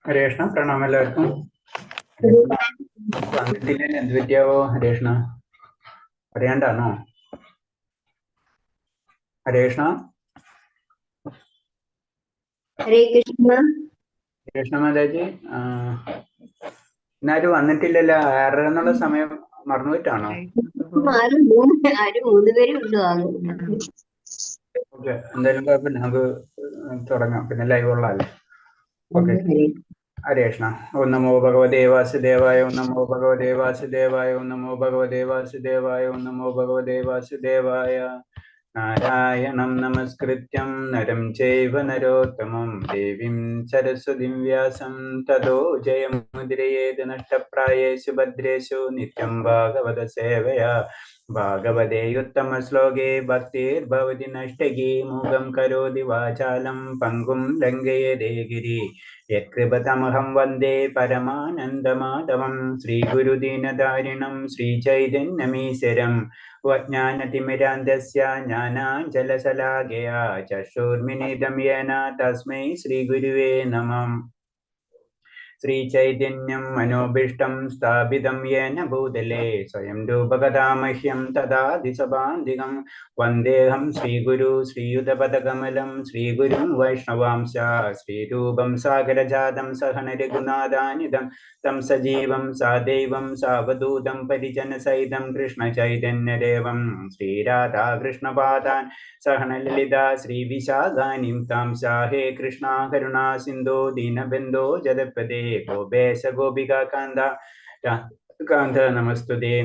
ഹരേഷ്ണ പ്രണാമം എല്ലാവർക്കും. വന്നിട്ടില്ല, എന്ത് പറ്റിയാവോ ഹരേഷ്ണ? അറിയാണ്ടാണോ ഹരേഷ്ണ? ഹരേ കൃഷ്ണ. ഹരേഷ്ണ മാതാജി, ഇന്നാരും വന്നിട്ടില്ലല്ലോ. 6:30 എന്നുള്ള സമയം മറന്നുപോയിട്ടാണോ? ആരും 3 പേരേ ഉള്ളൂ. ഓക്കെ, എന്തായാലും കുഴപ്പമില്ല, നമുക്ക് തുടങ്ങാം. പിന്നെ ലൈവ് ഉള്ളതല്ലേ. ഓക്കെ. ഹരേഷ്ണ. ഓം നമോ ഭഗവതേ വാസുദേവായ, ഓം നമോ ഭഗവതേ വാസുദേവായ, ഓം നമോ ഭഗവതേ വാസുദേവായ, ഓം നമോ ഭഗവതേ വാസുദേവായ. നാരായണം നമസ്കൃത്യം നരം ചൈവ നരോത്തമം ദേവീം സരസ്വതീം വ്യാസം തതോ ജയമുദ്രയേത് നഷ്ടപ്രായേഷു ഭദ്രേഷു നിത്യം ഭാഗവത സേവയാ. ഭാഗവതേ ഉത്തമ ശ്ലോകേ ഭക്തിർഭവതി നഷ്ടകി മൂകം കരോതി വാചാലം പങ്കും ലംഘയതേ ഗിരി യത്കൃപതമഹം വന്ദേ പരമാനന്ദമാധവം. ശ്രീഗുരുദീനധാരിണം ശ്രീചൈതന്യമീശ്വരം വജ്ഞാനതിമിരാന്ധസ്യ ജ്ഞാനാഞ്ജലശലാകയാ ചക്ഷുർമിലിതം യേന തസ്മൈ ശ്രീഗുരുവേ നമഃ. ശ്രീചൈതന്യം മനോഭീഷ്ടം സ്ഥാപിതം യേന ഭൂതലേ സ്വയം രൂപകഥാമഹ്യം തദാദിസഭാന്തികം വന്ദേഹം ശ്രീഗുരു ശ്രീയുതപദകമലം ശ്രീഗുരും വൈഷ്ണവാംശ ശ്രീരൂപം സാഗരജാതം സഹന രഘുനാഥാനിധം തം സജീവം സാദൈവം സാവധൂതം പരിജനസഹിതം കൃഷ്ണചൈതന്യദേവം ശ്രീരാധാകൃഷ്ണപാദാൻ സഹന ലളിതാ ശ്രീവിശാഖാനിം താം സാഹേ കൃഷ്ണ കരുണാ സിന്ധോ ദീനബന്ധോ ജലപദേ ഗോപേശ ഗോപികാ കാന്ത നമസ്തുതേ.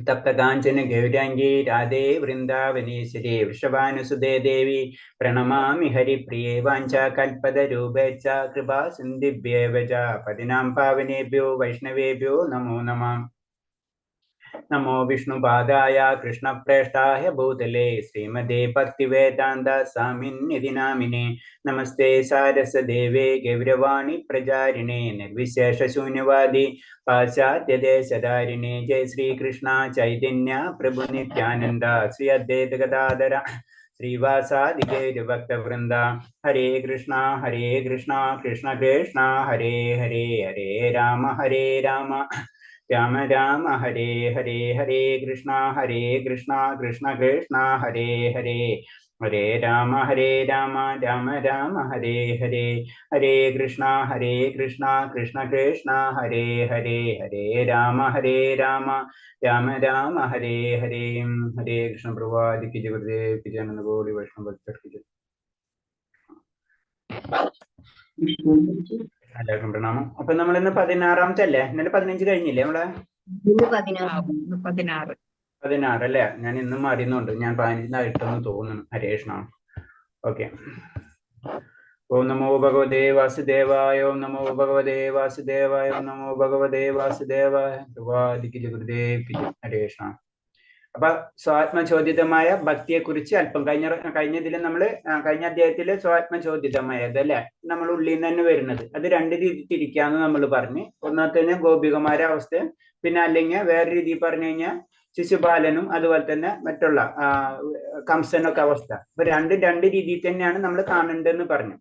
തപ്തകാഞ്ചന ഗൗരാംഗീ രാധേ വൃന്ദാവനേശ്വരി വൃഷഭാനുസുതേ ദേവി പ്രണമാമി ഹരിപ്രിയേ. വാഞ്ചാകൽപതരൂപേച്ഛ കൃപാ സിന്ധിഭ്യേവ ച പതിനാം പാവനേഭ്യോ വൈഷ്ണവേഭ്യോ നമോ നമഃ. നമോ വിഷ്ണുപാദായ കൃഷ്ണപ്രേഷ്ഠായ ഭൂതലേ ശ്രീമതേ ഭക്തിവേദാന്ത സ്വാമിന്നിധി നാമിനേ. നമസ്തേ സാരസദേവേ ഗൗരവാണി പ്രചാരിണേ നിർവിശേഷ ശൂന്യവാദി പാശ്ചാത്യദേശധാരിണേ. ജയ ശ്രീകൃഷ്ണ ചൈതന്യ പ്രഭു നിത്യാനന്ദ ശ്രീ അദ്വൈത ഗദാധര ശ്രീവാസാദി ഗൗരഭക്തവൃന്ദ. ഹരേ കൃഷ്ണ കൃഷ്ണ കൃഷ്ണ ഹരേ ഹരേ, ഹരേ രാമ രാമ രാമ ഹരേ ഹരേ. ഹരേ കൃഷ്ണ കൃഷ്ണ കൃഷ്ണ ഹരേ ഹരേ, ഹരേ രാമ രാമ രാമ ഹരേ ഹരേ. ഹരേ കൃഷ്ണ കൃഷ്ണ കൃഷ്ണ ഹരേ ഹരേ, ഹരേ രാമ രാമ രാമ ഹരേ ഹരേ. ഹരേ കൃഷ്ണ പ്രഭാതി കി ജഗദേവ് കി ജനന ഗോടി വൈഷ്ണവ ഭക്തർ കി ജയ. എല്ലാവർക്കും പ്രണാമം. അപ്പൊ നമ്മൾ ഇന്ന് 16-ാമത്തെ അല്ലേ? ഇന്നലെ 15 കഴിഞ്ഞില്ലേ? നമ്മളെ 16 അല്ലേ? ഞാൻ ഇന്നും മാറിയുന്നുണ്ട്. ഞാൻ 15 തോന്നുന്നു. ഹരേഷ്ണ. ഓക്കെ. ഓം നമോ ഭഗവതേ വാസുദേവായ, ഓം നമോ ഭഗവതേ വാസുദേവായ, ഓം നമോ ഭഗവതേ വാസുദേവായ. ഹരേഷ്ണ. അപ്പൊ സ്വാത്മചോദിതമായ ഭക്തിയെ കുറിച്ച് അല്പം കഴിഞ്ഞതിൽ നമ്മള് കഴിഞ്ഞ അധ്യായത്തില് സ്വാത്മചോദിതമായത് അല്ലെ, നമ്മൾ ഉള്ളിൽ നിന്ന് തന്നെ വരുന്നത്. അത് 2 രീതി തിരിക്കാന്ന് നമ്മൾ പറഞ്ഞ്. ഒന്നാമത്തേന് ഗോപികമാരുടെ അവസ്ഥ, പിന്നെ അല്ലെങ്കിൽ വേറെ രീതി പറഞ്ഞു കഴിഞ്ഞാൽ ശിശുപാലനും അതുപോലെ തന്നെ മറ്റുള്ള കംസനൊക്കെ അവസ്ഥ. അപ്പൊ രണ്ട് രീതിയിൽ തന്നെയാണ് നമ്മൾ കാണേണ്ടതെന്ന് പറഞ്ഞു.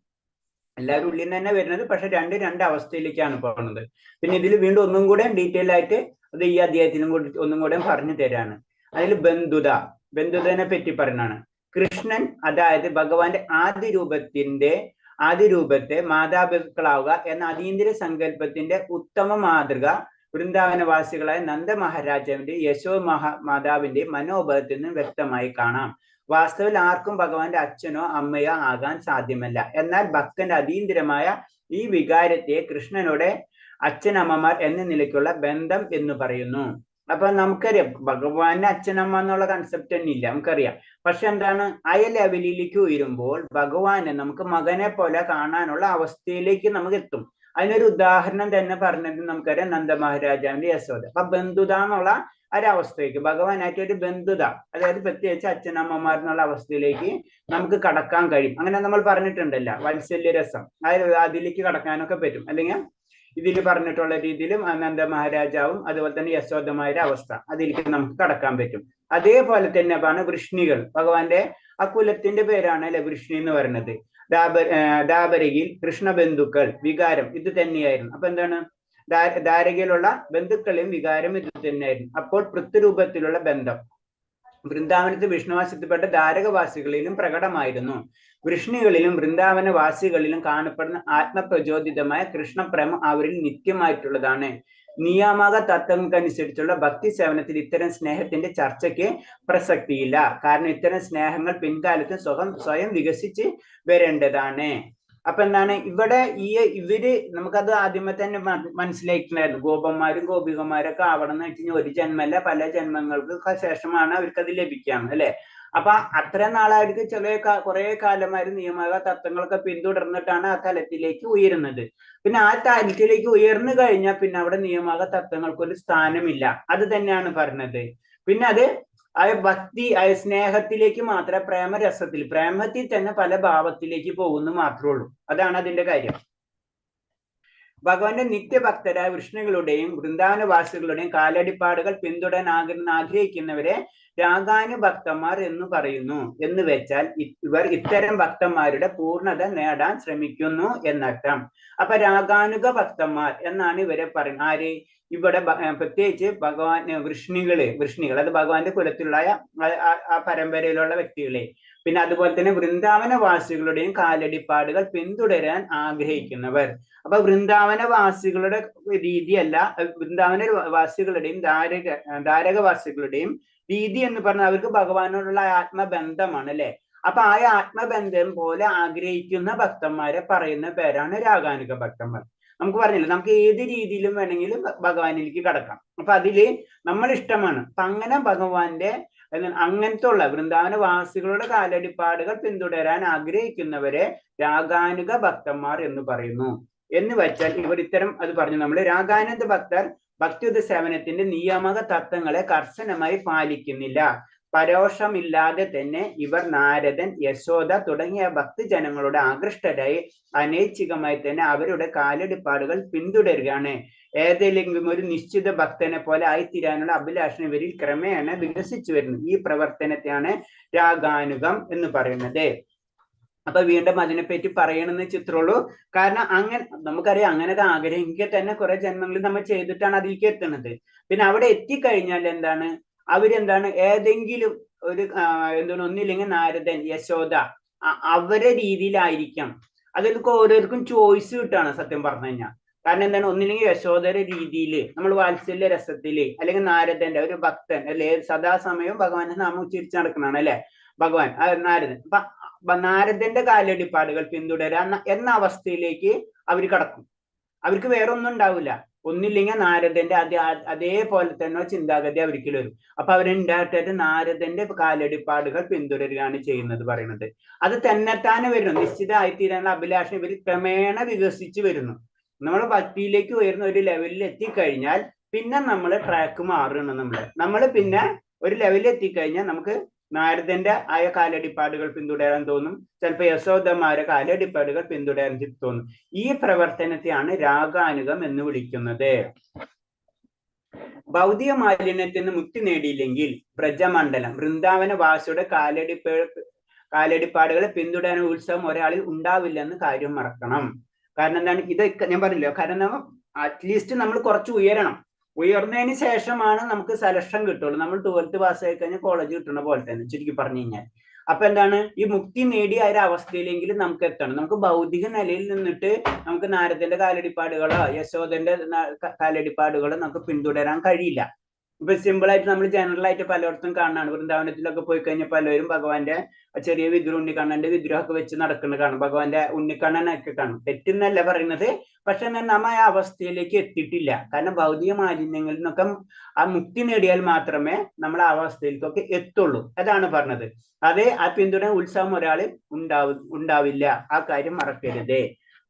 എല്ലാവരും ഉള്ളിൽ നിന്ന് തന്നെ വരുന്നത്, പക്ഷെ രണ്ട് അവസ്ഥയിലേക്കാണ് പോകുന്നത്. പിന്നെ ഇതിൽ വീണ്ടും ഒന്നും കൂടെ ഡീറ്റെയിൽ ആയിട്ട് അത് ഈ അധ്യായത്തിനും കൂടി ഒന്നും കൂടെ പറഞ്ഞു തരാണ്. അതിൽ ബന്ധുതനെ പറ്റി പറഞ്ഞാണ്. കൃഷ്ണൻ, അതായത് ഭഗവാന്റെ ആദ്യ രൂപത്തെ മാതാപിതാക്കളാവുക എന്ന അതീന്ദ്ര സങ്കല്പത്തിന്റെ ഉത്തമ മാതൃക വൃന്ദാവനവാസികളായ നന്ദ മഹാരാജാവിന്റെ യശോ മാതാവിന്റെ മനോഭാവത്തിൽ നിന്ന് വ്യക്തമായി കാണാം. വാസ്തവത്തിൽ ആർക്കും ഭഗവാന്റെ അച്ഛനോ അമ്മയോ ആകാൻ സാധ്യമല്ല. എന്നാൽ ഭക്തന്റെ അതീന്ദ്രമായ ഈ വികാരത്തെ കൃഷ്ണനോടെ അച്ഛനമ്മമാർ എന്ന നിലയ്ക്കുള്ള ബന്ധം എന്ന് പറയുന്നു. അപ്പൊ നമുക്കറിയാം ഭഗവാന്റെ അച്ഛനമ്മ എന്നുള്ള കൺസെപ്റ്റ് തന്നെ ഇല്ല, നമുക്കറിയാം. പക്ഷെ എന്താണ്, അയ ലെവലിലേക്ക് ഉയരുമ്പോൾ ഭഗവാനെ നമുക്ക് മകനെ പോലെ കാണാനുള്ള അവസ്ഥയിലേക്ക് നമുക്ക് എത്തും. അതിനൊരു ഉദാഹരണം തന്നെ പറഞ്ഞത് നമുക്കറിയാം, നന്ദ മഹാരാജാവിന്റെ യശോദ. അപ്പൊ ബന്ധുത എന്നുള്ള ഒരവസ്ഥയ്ക്ക്, ഭഗവാനായിട്ട് ഒരു ബന്ധുത, അതായത് പ്രത്യേകിച്ച് അച്ഛനമ്മമാർ എന്നുള്ള അവസ്ഥയിലേക്ക് നമുക്ക് കടക്കാൻ കഴിയും. അങ്ങനെ നമ്മൾ പറഞ്ഞിട്ടുണ്ടല്ലോ, വാത്സല്യ രസം, അതിലേക്ക് കടക്കാനൊക്കെ പറ്റും. അല്ലെങ്കിൽ ഇതിൽ പറഞ്ഞിട്ടുള്ള രീതിയിലും നന്ദ മഹാരാജാവും അതുപോലെ തന്നെ യശോദമാരുടെ അവസ്ഥ അതിലേക്ക് നമുക്ക് കടക്കാൻ പറ്റും. അതേപോലെ തന്നെയാണ് വൃഷ്ണികൾ. ഭഗവാന്റെ ആ കുലത്തിന്റെ പേരാണ് അല്ലെ വൃഷ്ണി എന്ന് പറയുന്നത്. ദാപരയിൽ കൃഷ്ണബന്ധുക്കൾ വികാരം ഇത് തന്നെയായിരുന്നു. അപ്പൊ എന്താണ് ദ്വാരകയിലുള്ള ബന്ധുക്കളെയും വികാരം ഇത് തന്നെയായിരുന്നു. അപ്പോൾ പൃഥ്വരൂപത്തിലുള്ള ബന്ധം വൃന്ദാവനത്തിൽ വിഷ്ണുവാസത്തിൽപ്പെട്ട ദ്വാരകവാസികളിലും പ്രകടമായിരുന്നു. വൃഷ്ണികളിലും വൃന്ദാവനവാസികളിലും കാണപ്പെടുന്ന ആത്മപ്രചോദിതമായ കൃഷ്ണപ്രേമം അവരിൽ നിത്യമായിട്ടുള്ളതാണ്. നിയാമക തത്വങ്ങൾക്കനുസരിച്ചുള്ള ഭക്തി സേവനത്തിൽ ഇത്തരം സ്നേഹത്തിന്റെ ചർച്ചയ്ക്ക് പ്രസക്തിയില്ല. കാരണം ഇത്തരം സ്നേഹങ്ങൾ പിൻകാലത്ത് സ്വയം വികസിച്ച് വരേണ്ടതാണ്. അപ്പൊ എന്താണ് ഇവിടെ ഇവര് നമുക്കത് ആദ്യമേ തന്നെ മനസ്സിലായിട്ടുണ്ടായിരുന്നു. ഗോപന്മാരും ഗോപികമാരൊക്കെ ആവണം എന്ന് വെച്ച് കഴിഞ്ഞാൽ ഒരു ജന്മല്ല പല ജന്മങ്ങൾക്ക് ശേഷമാണ് അവർക്ക് അത് ലഭിക്കുകയാണ് അല്ലെ. അപ്പൊ അത്ര നാളായിട്ട് കുറെ കാലമായിട്ട് നിയമക തത്വങ്ങളൊക്കെ പിന്തുടർന്നിട്ടാണ് ആ തലത്തിലേക്ക് ഉയരുന്നത്. പിന്നെ ആ തലത്തിലേക്ക് ഉയർന്നു കഴിഞ്ഞാൽ പിന്നെ അവിടെ നിയമക തത്വങ്ങൾക്കൊരു സ്ഥാനമില്ല. അത് തന്നെയാണ് പറഞ്ഞത്. പിന്നെ അത് ഭക്തി സ്നേഹത്തിലേക്ക് മാത്രമേ പ്രേമത്തിൽ തന്നെ പല ഭാവത്തിലേക്ക് പോകുന്നു മാത്രമേ ഉള്ളൂ. അതാണ് അതിന്റെ കാര്യം. ഭഗവാന്റെ നിത്യഭക്തരായ വൃഷ്ണികളുടെയും വൃന്ദാവനവാസികളുടെയും കാലടിപ്പാടുകൾ പിന്തുടരാൻ ആഗ്രഹിക്കുന്നവരെ രാഗാനുഭക്തന്മാർ എന്ന് പറയുന്നു. എന്ന് വെച്ചാൽ ഇവർ ഇത്തരം ഭക്തന്മാരുടെ പൂർണ്ണത നേടാൻ ശ്രമിക്കുന്നു എന്നർത്ഥം. അപ്പൊ രാഗാനുഗ ഭക്തന്മാർ എന്നാണ് ഇവരെ പറയുന്നത്. ആര് ഇവിടെ പ്രത്യേകിച്ച് വൃഷ്ണികൾ അത് ഭഗവാന്റെ കുലത്തിലുള്ള ആ പരമ്പരയിലുള്ള വ്യക്തികളെ, പിന്നെ അതുപോലെ തന്നെ വൃന്ദാവനവാസികളുടെയും കാലടിപ്പാടുകൾ പിന്തുടരാൻ ആഗ്രഹിക്കുന്നവർ. അപ്പൊ വൃന്ദാവനവാസികളുടെ രീതിയല്ല, വൃന്ദാവനവാസികളുടെയും ദ്വാരകവാസികളുടെയും രീതി എന്ന് പറഞ്ഞാൽ അവർക്ക് ഭഗവാനോടുള്ള ആത്മബന്ധമാണ് അല്ലെ. അപ്പൊ ആ ആത്മബന്ധം പോലെ ആഗ്രഹിക്കുന്ന ഭക്തന്മാരെ പറയുന്ന പേരാണ് രാഗാനുഗ ഭക്തന്മാർ. നമുക്ക് പറഞ്ഞില്ല, നമുക്ക് ഏത് രീതിയിലും വേണമെങ്കിലും ഭഗവാനിലേക്ക് കടക്കാം. അപ്പൊ അതില് നമ്മൾ ഇഷ്ടമാണ്. അപ്പൊ അങ്ങനെ ഭഗവാന്റെ അങ്ങനത്തെ ഉള്ള വൃന്ദാവനവാസികളുടെ കാലടിപ്പാടുകൾ പിന്തുടരാൻ ആഗ്രഹിക്കുന്നവരെ രാഗാനുഗ ഭക്തന്മാർ എന്ന് പറയുന്നു. എന്ന് വെച്ചാൽ ഇവർ ഇത്തരം അത് പറഞ്ഞു നമ്മൾ രാഗാനന്ദ ഭക്തർ ഭക്തിയുത സേവനത്തിന്റെ നിയാമക തത്വങ്ങളെ കർശനമായി പാലിക്കുന്നില്ല. പരോക്ഷമില്ലാതെ തന്നെ ഇവർ നാരദൻ, യശോദ തുടങ്ങിയ ഭക്തജനങ്ങളുടെ ആകൃഷ്ടരായി അനൈച്ഛികമായി തന്നെ അവരുടെ കാലടിപ്പാടുകൾ പിന്തുടരുകയാണ്. ഏതെങ്കിലും ഒരു നിശ്ചിത ഭക്തനെ പോലെ ആയിത്തീരാനുള്ള അഭിലാഷം ഇവരിൽ ക്രമേണ വികസിച്ചു വരുന്നു. ഈ പ്രവർത്തനത്തെയാണ് രാഗാനുഗം എന്ന് പറയുന്നത്. അപ്പൊ വീണ്ടും അതിനെപ്പറ്റി പറയണമെന്ന് ചിത്രമുള്ളൂ. കാരണം അങ്ങനെ നമുക്കറിയാം, അങ്ങനെയൊക്കെ ആഗ്രഹിക്കുക തന്നെ കുറെ ജന്മങ്ങളിൽ നമ്മൾ ചെയ്തിട്ടാണ് അതിലേക്ക് എത്തുന്നത്. പിന്നെ അവിടെ എത്തിക്കഴിഞ്ഞാൽ എന്താണ് അവരെന്താണ് ഏതെങ്കിലും ഒരു ഒന്നില്ലെങ്കിൽ നാരദൻ, യശോദ അവരെ രീതിയിലായിരിക്കാം. അതിലൊക്കെ ഓരോരുത്തർക്കും ചോയ്സ് കിട്ടാണ് സത്യം പറഞ്ഞു കഴിഞ്ഞാൽ. കാരണം എന്താണ്, ഒന്നില്ലെങ്കിൽ യശോദര രീതിയിൽ നമ്മൾ വാത്സല്യ രസത്തില്, അല്ലെങ്കിൽ നാരദന്റെ ഒരു ഭക്തൻ അല്ലെ സദാസമയം ഭഗവാന്റെ നാമം ഉച്ചരിച്ച് നടക്കണാണ് അല്ലെ ഭഗവാൻ നാരദൻ. അപ്പൊ നാരദന്റെ കാലടിപ്പാടുകൾ പിന്തുടരാൻ എന്ന അവസ്ഥയിലേക്ക് അവർ കടക്കും. അവർക്ക് വേറെ ഒന്നും ഉണ്ടാവില്ല. ഒന്നില്ലെങ്കിൽ നാരദന്റെ അതേപോലെ തന്നെ ചിന്താഗതി അവർക്ക് വരും. അപ്പൊ അവരുണ്ടായിട്ട് നാരദന്റെ കാലടിപ്പാടുകൾ പിന്തുടരുകയാണ് ചെയ്യുന്നത് പറയുന്നത്. അത് തന്നെത്താനെ വരുന്നു. നിശ്ചിതമായിത്തീരാനുള്ള അഭിലാഷം ഇവർ ക്രമേണ വികസിച്ച് വരുന്നു. നമ്മൾ ഭക്തിയിലേക്ക് ഉയർന്ന ഒരു ലെവലിൽ എത്തിക്കഴിഞ്ഞാൽ പിന്നെ നമ്മൾ ട്രാക്ക് മാറണം. നമ്മൾ പിന്നെ ഒരു ലെവലിൽ എത്തിക്കഴിഞ്ഞാൽ നമുക്ക് നാരദന്റെ ആയ കാലടിപ്പാടുകൾ പിന്തുടരാൻ തോന്നും. ചിലപ്പോൾ യശോദമാരെ കാലടിപ്പാടുകൾ പിന്തുടരാൻ തോന്നും. ഈ പ്രവർത്തനത്തെയാണ് രാഗാനുഗം എന്ന് വിളിക്കുന്നത്. ഭൗതിക മാലിന്യത്തിൽ നിന്ന് മുക്തി നേടിയില്ലെങ്കിൽ ബ്രജമണ്ഡലം വൃന്ദാവനവാസിയുടെ കാലടിപ്പാടുകളെ പിന്തുടരാൻ ഉത്സവം ഒരാളിൽ ഉണ്ടാവില്ലെന്ന് കാര്യം മറക്കണം. കാരണം എന്താണ്, ഇതൊക്കെ ഞാൻ പറഞ്ഞില്ല. കാരണം അറ്റ്ലീസ്റ്റ് നമ്മൾ കുറച്ച് ഉയർന്നതിന് ശേഷമാണ് നമുക്ക് സെലക്ഷൻ കിട്ടുള്ളൂ. നമ്മൾ 12th പാസ്സായി കഴിഞ്ഞാൽ കോളേജ് കിട്ടുന്ന പോലെ തന്നെ ചുരുക്കി പറഞ്ഞു കഴിഞ്ഞാൽ. അപ്പൊ എന്താണ്, ഈ മുക്തി നേടിയ ഒരു അവസ്ഥയിലെങ്കിലും നമുക്ക് എത്തണം. നമുക്ക് ഭൗതിക നിലയിൽ നിന്നിട്ട് നമുക്ക് നാരദന്റെ കാലടിപ്പാടുകളോ യശോദന്റെ കാലടിപ്പാടുകളോ നമുക്ക് പിന്തുടരാൻ കഴിയില്ല. ഇപ്പൊ സിമ്പിൾ ആയിട്ട് നമ്മൾ ജനറൽ ആയിട്ട് പലയിടത്തും കാണാണ്. വൃന്ദാവനത്തിലൊക്കെ പോയി കഴിഞ്ഞാൽ പലരും ഭഗവാന്റെ ചെറിയ ഉണ്ണിക്കണ്ണന്റെ വിഗ്രഹമൊക്കെ വെച്ച് നടക്കുന്നത് കാണും. ഭഗവാന്റെ ഉണ്ണിക്കണ്ണനൊക്കെ കാണും. തെറ്റെന്നല്ല പറയുന്നത്. പക്ഷെ നമ്മ ആ അവസ്ഥയിലേക്ക് എത്തിയിട്ടില്ല. കാരണം ഭൗതിക മാലിന്യങ്ങളിൽ നിന്നൊക്കെ ആ മുക്തി നേടിയാൽ മാത്രമേ നമ്മൾ ആ അവസ്ഥയിലേക്കൊക്കെ എത്തുള്ളൂ. അതാണ് പറഞ്ഞത്. അതേ ആ പിന്തുടരാൻ ഉത്സവം ഒരാളിൽ ഉണ്ടാവില്ല. ആ കാര്യം മറക്കരുത്.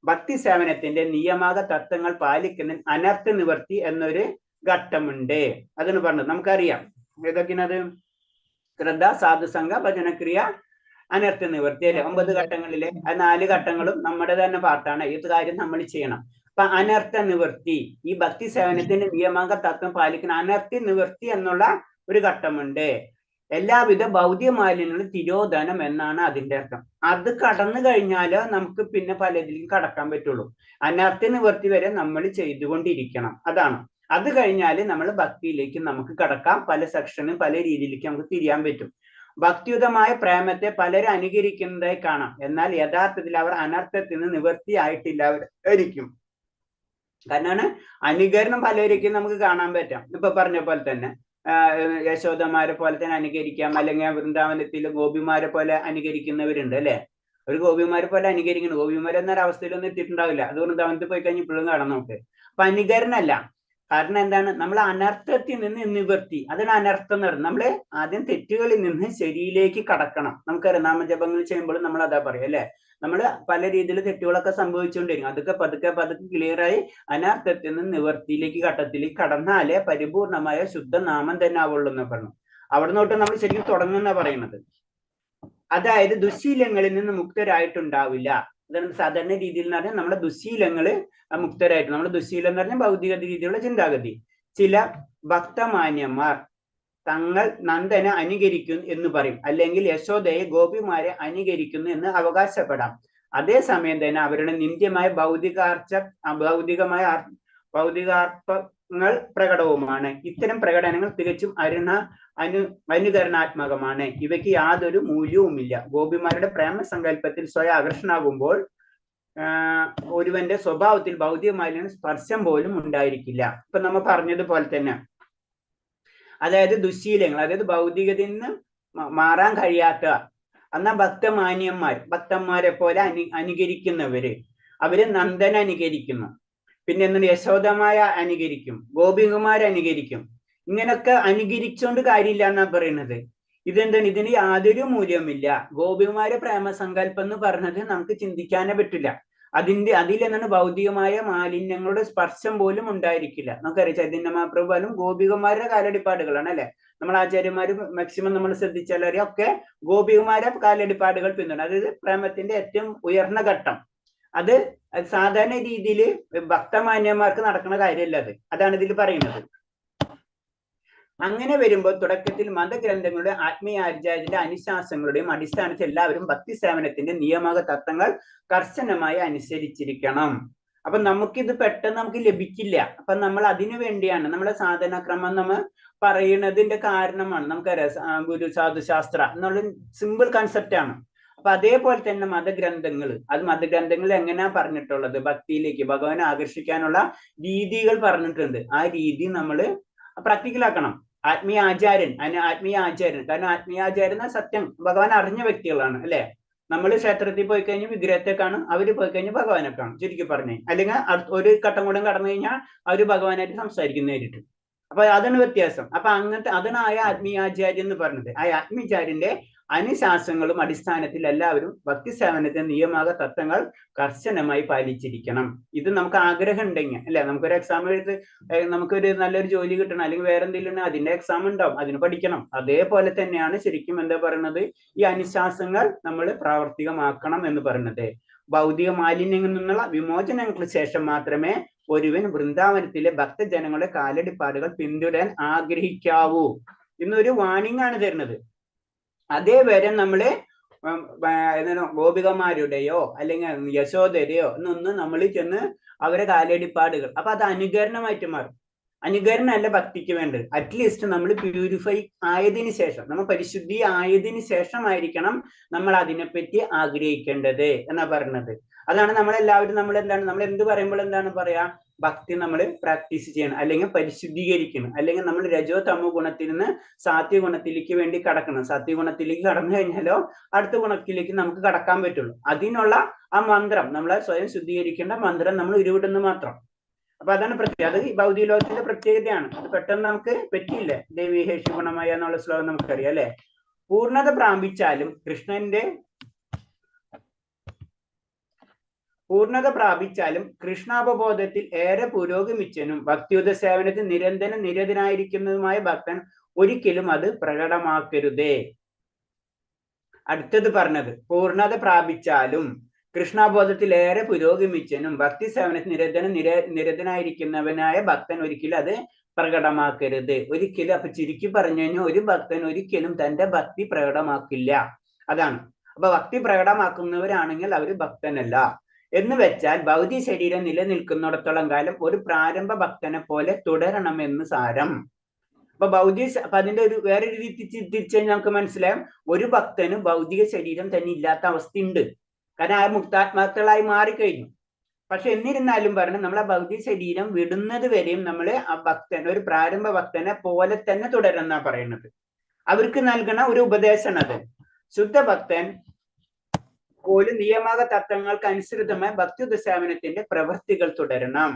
ഭക്തി സേവനത്തിന്റെ നിയമക തത്വങ്ങൾ പാലിക്കുന്ന അനർത്ഥ നിവർത്തി എന്നൊരു ഘട്ടമുണ്ട്. അതാണ് പറഞ്ഞത്. നമുക്കറിയാം ഏതൊക്കെയാണത്? ശ്രദ്ധ, സാധുസംഘ, ഭജനക്രിയ, അനർത്ഥ നിവർത്തി അല്ലെ 9 ഘട്ടങ്ങളിലെ ആ 4 ഘട്ടങ്ങളും നമ്മുടെ തന്നെ പാർട്ടാണ്. ഏത് കാര്യം നമ്മൾ ചെയ്യണം. അപ്പൊ അനർത്ഥ നിവൃത്തി, ഈ ഭക്തി സേവനത്തിന്റെ നിയമാംഗ തത്വം പാലിക്കുന്ന അനർത്ഥി നിവൃത്തി എന്നുള്ള ഒരു ഘട്ടമുണ്ട്. എല്ലാവിധ ഭൗതിക മാലിന്യങ്ങളും തിരോധനം എന്നാണ് അതിന്റെ അർത്ഥം. അത് കടന്നു കഴിഞ്ഞാല് നമുക്ക് പിന്നെ പലതിലും കടക്കാൻ പറ്റുള്ളൂ. അനർത്ഥ നിവൃത്തി വരെ നമ്മൾ ചെയ്തുകൊണ്ടിരിക്കണം, അതാണ്. അത് കഴിഞ്ഞാൽ നമ്മൾ ഭക്തിയിലേക്ക് നമുക്ക് കടക്കാം. പല സെക്ഷനും പല രീതിയിലേക്ക് നമുക്ക് തിരിയാൻ പറ്റും. ഭക്തിയുതമായ പ്രേമത്തെ പലരും അനുകരിക്കുന്നതായി കാണാം. എന്നാൽ യഥാർത്ഥത്തിൽ അവർ അനർത്ഥത്തിൽ നിന്ന് നിവൃത്തിയായിട്ടില്ലായിരിക്കും. കാരണം അനുകരണം പലരിക്കും നമുക്ക് കാണാൻ പറ്റാം. ഇപ്പൊ പറഞ്ഞ പോലെ തന്നെ യശോദമാരെ പോലെ തന്നെ അനുകരിക്കാം, അല്ലെങ്കിൽ വൃന്ദാവനത്തിൽ ഗോപിമാരെ പോലെ അനുകരിക്കുന്നവരുണ്ട് അല്ലെ. ഒരു ഗോപിമാരെ പോലെ അനുകരിക്കണം. ഗോപിമാരെ എന്നൊരവസ്ഥയിലൊന്നും എത്തിയിട്ടുണ്ടാവില്ല. അത് വൃന്ദാവനത്തിൽ പോയി കഴിഞ്ഞ് ഇപ്പോഴും കാണാം നമുക്ക്. അപ്പൊ അനുകരണമല്ല. കാരണം എന്താണ്? നമ്മൾ അനർത്ഥത്തിൽ നിന്ന് നിവൃത്തി, അതാണ് അനർത്ഥം എന്ന് പറയുന്നത്. നമ്മള് ആദ്യം തെറ്റുകളിൽ നിന്ന് ശരിയിലേക്ക് കടക്കണം. നമുക്കറിയാം, നാമജപങ്ങൾ ചെയ്യുമ്പോൾ നമ്മൾ അതാ പറയും അല്ലെ. നമ്മൾ പല രീതിയിൽ തെറ്റുകളൊക്കെ സംഭവിച്ചുകൊണ്ടിരിക്കും. അതൊക്കെ പതുക്കെ ക്ലിയറായി അനർത്ഥത്തിൽ നിന്ന് നിവൃത്തിയിലേക്ക് ഘട്ടത്തിലേക്ക് കടന്നാലേ പരിപൂർണമായ ശുദ്ധനാമം തന്നെ ആവുള്ളൂ എന്ന് പറഞ്ഞു. അവിടെ തൊട്ട് നമ്മൾ ശരിക്കും തുടങ്ങുന്ന പറയുന്നത്. അതായത് ദുശീലങ്ങളിൽ നിന്ന് മുക്തരായിട്ടുണ്ടാവില്ല. അതാണ് സാധാരണ രീതിയിൽ എന്ന് പറഞ്ഞാൽ നമ്മുടെ ദുശീലങ്ങള് മുക്തരായിട്ട്, നമ്മുടെ ദുശീലം എന്ന് പറഞ്ഞാൽ ഭൗതിക രീതിയിലുള്ള ചിന്താഗതി. ചില ഭക്തമാന്യന്മാർ തങ്ങൾ നന്ദനെ അനുകരിക്കുന്നു എന്ന് പറയും, അല്ലെങ്കിൽ യശോദയെ ഗോപിമാരെ അനുകരിക്കുന്നു എന്ന് അവകാശപ്പെടാം. അതേസമയം തന്നെ അവരുടെ നിന്ദ്യമായ ഭൗതികാർത്ഥങ്ങൾ പ്രകടവുമാണ്. ഇത്തരം പ്രകടനങ്ങൾ തികച്ചും അനുകരണാത്മകമാണ്. ഇവയ്ക്ക് യാതൊരു മൂല്യവുമില്ല. ഗോപിമാരുടെ പ്രേമസങ്കല്പത്തിൽ സ്വയം ആകർഷണാകുമ്പോൾ ഒരുവന്റെ സ്വഭാവത്തിൽ ഭൗതികമായ സ്പർശം പോലും ഉണ്ടായിരിക്കില്ല. ഇപ്പൊ നമ്മൾ പറഞ്ഞതുപോലെ തന്നെ, അതായത് ദുശീലങ്ങൾ, അതായത് ഭൗതികതയിൽ നിന്ന് മാറാൻ കഴിയാത്ത എന്നാൽ ഭക്തന്മാരെ പോലെ അനുകരിക്കുന്നവര്, അവര് നന്ദന അനുകരിക്കുന്നു, പിന്നെ എന്താണ് യശോദമായ അനുകരിക്കും, ഗോപികുമാരെ അനുകരിക്കും. ഇങ്ങനൊക്കെ അനുകരിച്ചോണ്ട് കാര്യമില്ല എന്നാ പറയുന്നത്. ഇതെന്താണ്? ഇതിന് യാതൊരു മൂല്യമില്ല. ഗോപികുമാരെ പ്രേമസങ്കല്പം എന്ന് പറഞ്ഞത് നമുക്ക് ചിന്തിക്കാനേ പറ്റില്ല. അതിലെന്താണ് ഭൗതികമായ മാലിന്യങ്ങളുടെ സ്പർശം പോലും ഉണ്ടായിരിക്കില്ല. നമുക്കറിയാം, ചൈതന്യ മഹാപ്രഭുവാലും ഗോപികുമാരുടെ കാലടിപ്പാടുകളാണ് അല്ലെ. നമ്മൾ ആചാര്യന്മാര് മാക്സിമം നമ്മൾ ശ്രദ്ധിച്ചാലറിയാം, ഒക്കെ ഗോപികുമാരെ കാലടിപ്പാടുകൾ പിന്തുണ. അതായത് പ്രേമത്തിന്റെ ഏറ്റവും ഉയർന്ന ഘട്ടം. അത് സാധാരണ രീതിയിൽ ഭക്തമാന്യന്മാർക്ക് നടക്കുന്ന കാര്യമല്ല. അതാണ് ഇതിൽ പറയുന്നത്. അങ്ങനെ വരുമ്പോൾ തുടക്കത്തിൽ മതഗ്രന്ഥങ്ങളുടെ ആത്മീയാചാര്യന്റെ അനുശാസനങ്ങളുടെയും അടിസ്ഥാനത്തിൽ എല്ലാവരും ഭക്തി സേവനത്തിന്റെ നിയമക തത്വങ്ങൾ കർശനമായി അനുസരിച്ചിരിക്കണം. അപ്പൊ നമുക്കിത് പെട്ടെന്ന് നമുക്ക് ലഭിക്കില്ല. അപ്പൊ നമ്മൾ അതിനു വേണ്ടിയാണ് നമ്മളെ സാധനാക്രമം നമ്മൾ പറയുന്നതിന്റെ കാരണമാണ്. നമുക്കറിയാം, ഗുരു സാധുശാസ്ത്ര എന്നുള്ള സിമ്പിൾ കൺസെപ്റ്റ് ആണ്. അപ്പൊ അതേപോലെ തന്നെ മതഗ്രന്ഥങ്ങൾ എങ്ങനെയാ പറഞ്ഞിട്ടുള്ളത്? ഭക്തിയിലേക്ക് ഭഗവാനെ ആകർഷിക്കാനുള്ള രീതികൾ പറഞ്ഞിട്ടുണ്ട്. ആ രീതി നമ്മൾ പ്രാക്ടിക്കലാക്കണം. ആത്മീയ ആചാര്യൻ, കാരണം ആത്മീയാചാര്യൻ സത്യം ഭഗവാൻ അറിഞ്ഞ വ്യക്തികളാണ് അല്ലെ. നമ്മൾ ക്ഷേത്രത്തിൽ പോയി കഴിഞ്ഞ് വിഗ്രഹത്തെ കാണും, അവര് പോയി കഴിഞ്ഞ് ഭഗവാനെ കാണും ചുരുക്കി പറഞ്ഞേ. അല്ലെങ്കിൽ ഒരു ഘട്ടം കൂടെ കടന്നു കഴിഞ്ഞാൽ അവര് ഭഗവാനായിട്ട് സംസാരിക്കും നേരിട്ട്. അപ്പൊ അതാണ് വ്യത്യാസം. അപ്പൊ അതാണ് ആത്മീയാചാര്യൻ എന്ന് പറഞ്ഞത്. ആ ആത്മീയാചാര്യന്റെ അനുശാസനങ്ങളും അടിസ്ഥാനത്തിൽ എല്ലാവരും ഭക്തി സേവനത്തിന്റെ നിയമക തത്വങ്ങൾ കർശനമായി പാലിച്ചിരിക്കണം. ഇത് നമുക്ക് ആഗ്രഹം ഉണ്ടെങ്കിൽ അല്ലെ, നമുക്കൊരു എക്സാം എഴുതി നമുക്കൊരു നല്ലൊരു ജോലി കിട്ടണം, അല്ലെങ്കിൽ വേറെ എന്തെങ്കിലും അതിന്റെ എക്സാം ഉണ്ടാവും, അതിന് പഠിക്കണം. അതേപോലെ തന്നെയാണ് ശരിക്കും എന്താ പറയുന്നത്, ഈ അനുശാസനങ്ങൾ നമ്മൾ പ്രാവർത്തികമാക്കണം എന്ന് പറയുന്നത്. ഭൗതിക മാലിന്യങ്ങളിൽ നിന്നുള്ള വിമോചനങ്ങൾക്ക് ശേഷം മാത്രമേ ഒരുവൻ വൃന്ദാവനത്തിലെ ഭക്തജനങ്ങളുടെ കാലടിപ്പാടുകൾ പിന്തുടരാൻ ആഗ്രഹിക്കാവൂ എന്നൊരു വാണിംഗ് ആണ് തരുന്നത്. അതേവരെ നമ്മള് ഗോപികമാരുടെയോ അല്ലെങ്കിൽ യശോദരെയോ എന്നൊന്നും നമ്മൾ ചെന്ന് അവരെ കാലടിപ്പാടുകൾ, അപ്പൊ അത് അനുകരണമായിട്ട് മാറും. അനുകരണമല്ല ഭക്തിക്ക് വേണ്ടത്. അറ്റ്ലീസ്റ്റ് നമ്മൾ പ്യൂരിഫൈ ആയതിനു ശേഷം, നമ്മൾ പരിശുദ്ധി ആയതിനു ശേഷമായിരിക്കണം നമ്മൾ അതിനെപ്പറ്റി ആഗ്രഹിക്കേണ്ടത് എന്നാ പറയുന്നത്. അതാണ് നമ്മളെല്ലാവരും നമ്മൾ എന്ത് പറയുമ്പോൾ എന്താണ് പറയാ, ഭക്തി നമ്മൾ പ്രാക്ടീസ് ചെയ്യണം, അല്ലെങ്കിൽ പരിശുദ്ധീകരിക്കണം, അല്ലെങ്കിൽ നമ്മൾ രജോ തമോ ഗുണത്തിൽ നിന്ന് സാത്വിക ഗുണത്തിലേക്ക് വേണ്ടി കടക്കണം. സാത്വിക ഗുണത്തിലേക്ക് കടന്നു കഴിഞ്ഞാലോ അടുത്ത ഗുണത്തിലേക്ക് നമുക്ക് കടക്കാൻ പറ്റുള്ളൂ. അതിനുള്ള ആ മന്ത്രം, നമ്മളെ സ്വയം ശുദ്ധീകരിക്കേണ്ട മന്ത്രം നമ്മൾ ഉരുവിടുന്നു മാത്രം. അപ്പൊ അതാണ് പ്രത്യേകത. അത് ഭൗതിക ലോകത്തിന്റെ പ്രത്യേകതയാണ്. അത് പെട്ടെന്ന് നമുക്ക് പറ്റില്ല. ദൈവീഹേഷി ഗുണമായ എന്നുള്ള ശ്ലോകം നമുക്കറിയാം അല്ലെ. പൂർണ്ണത പ്രാപിച്ചാലും കൃഷ്ണാവബോധത്തിൽ ഏറെ പുരോഗമിച്ചനും ഭക്തിയുത സേവനത്തിൽ നിരതനായിരിക്കുന്നതുമായ ഭക്തൻ ഒരിക്കലും അത് പ്രകടമാക്കരുതേ. അടുത്തത് പറഞ്ഞത് പൂർണ്ണത പ്രാപിച്ചാലും കൃഷ്ണബോധത്തിലേറെ പുരോഗമിച്ചനും ഭക്തി സേവനത്തിന് നിരതനായിരിക്കുന്നവനായ ഭക്തൻ ഒരിക്കലും അത് പ്രകടമാക്കരുത്. ഒരിക്കലും, അപ്പൊ ചുരുക്കി പറഞ്ഞു കഴിഞ്ഞാൽ ഒരു ഭക്തൻ ഒരിക്കലും തന്റെ ഭക്തി പ്രകടമാക്കില്ല. അതാണ്. അപ്പൊ ഭക്തി പ്രകടമാക്കുന്നവരാണെങ്കിൽ അവര് ഭക്തനല്ല. എന്ന് വെച്ചാൽ ഭൗതിക ശരീരം നിലനിൽക്കുന്നിടത്തോളം കാലം ഒരു പ്രാരംഭ ഭക്തനെ പോലെ തുടരണമെന്ന് സാരം. അപ്പൊ അപ്പൊ അതിന്റെ ഒരു വേറൊരു രീതി തിരിച്ചു കഴിഞ്ഞാൽ നമുക്ക് മനസ്സിലാവും, ഒരു ഭക്തന് ഭൗതിക ശരീരം തന്നെ ഇല്ലാത്ത അവസ്ഥയുണ്ട്. കാരണം ആ മുക്താത്മാക്കളായി മാറിക്കഴിഞ്ഞു. പക്ഷെ എന്നിരുന്നാലും പറഞ്ഞു, നമ്മളെ ഭൗതിക ശരീരം വിടുന്നത് വരെയും നമ്മള് ആ ഭക്തൻ ഒരു പ്രാരംഭ ഭക്തനെ പോലെ തന്നെ തുടരുന്ന പറയുന്നത്. അവർക്ക് നൽകണ ഒരു ഉപദേശമാണ് അത്. ശുദ്ധ ഭക്തൻ പോലും നിയമക തത്വങ്ങൾക്ക് അനുസൃതമായി ഭക്തിയുത സേവനത്തിന്റെ പ്രവൃത്തികൾ തുടരണം.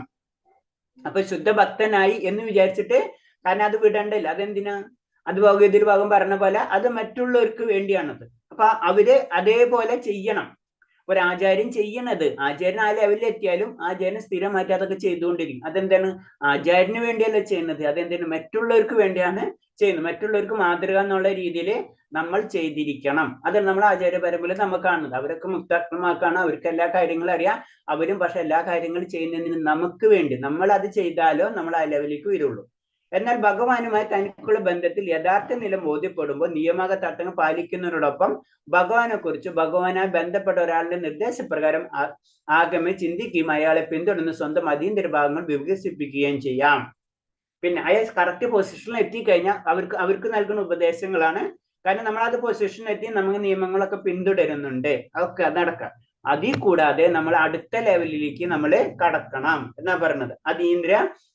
അപ്പൊ ശുദ്ധ ഭക്തനായി എന്ന് വിചാരിച്ചിട്ട്, കാരണം അത് വിടണ്ടല്ല, അതെന്തിനാ? അത് ഭഗവത്ഭാഗം പറഞ്ഞ പോലെ അത് മറ്റുള്ളവർക്ക് വേണ്ടിയാണത്. അപ്പൊ അവര് അതേപോലെ ചെയ്യണം. ഒരാചാര്യൻ ചെയ്യണത്, ആചാര്യൻ ആ ലെവലിലെത്തിയാലും ആചാര്യൻ സ്ഥിരമായിട്ട് അതൊക്കെ ചെയ്തുകൊണ്ടിരിക്കും. അതെന്താണ്? ആചാര്യന് വേണ്ടിയല്ല ചെയ്യുന്നത്, അതെന്താണ്? മറ്റുള്ളവർക്ക് വേണ്ടിയാണ് ചെയ്യുന്നത്. മറ്റുള്ളവർക്ക് മാതൃക എന്നുള്ള രീതിയിൽ നമ്മൾ ചെയ്തിരിക്കണം. അത് നമ്മൾ ആചാര്യ പരമ്പരയിൽ നമ്മൾ കാണുന്നത്. അവരൊക്കെ മുക്താത്മാക്കാണ്, അവർക്ക് എല്ലാ കാര്യങ്ങളും അറിയാം. അവരും പക്ഷെ എല്ലാ കാര്യങ്ങളും ചെയ്യുന്നതിന് നമുക്ക് വേണ്ടി നമ്മൾ അത് ചെയ്താലോ നമ്മൾ ആ ലെവലിലേക്ക് വരുള്ളൂ. എന്നാൽ ഭഗവാനുമായി തനിക്കുള്ള ബന്ധത്തിൽ യഥാർത്ഥ നില ബോധ്യപ്പെടുമ്പോൾ നിയമക തത്വങ്ങൾ പാലിക്കുന്നതിനോടൊപ്പം ഭഗവാനെ കുറിച്ച് ഭഗവാനായി ബന്ധപ്പെട്ട ഒരാളുടെ നിർദ്ദേശപ്രകാരം ആഗമേ ചിന്തിക്കുകയും അയാളെ പിന്തുടർന്ന് സ്വന്തം അതീന്ദ്ര ഭാഗങ്ങൾ വികസിപ്പിക്കുകയും ചെയ്യാം. പിന്നെ അയാൾ കറക്റ്റ് പൊസിഷനിൽ എത്തിക്കഴിഞ്ഞാൽ അവർക്ക് നൽകുന്ന ഉപദേശങ്ങളാണ്. കാരണം നമ്മളത് പൊസിഷനിൽ എത്തി നമുക്ക് നിയമങ്ങളൊക്കെ പിന്തുടരുന്നുണ്ട്, അതൊക്കെ നടക്കാം. അതിൽ കൂടാതെ നമ്മൾ അടുത്ത ലെവലിലേക്ക് നമ്മൾ കടക്കണം എന്നാ പറഞ്ഞത്. അതീന്ദ്ര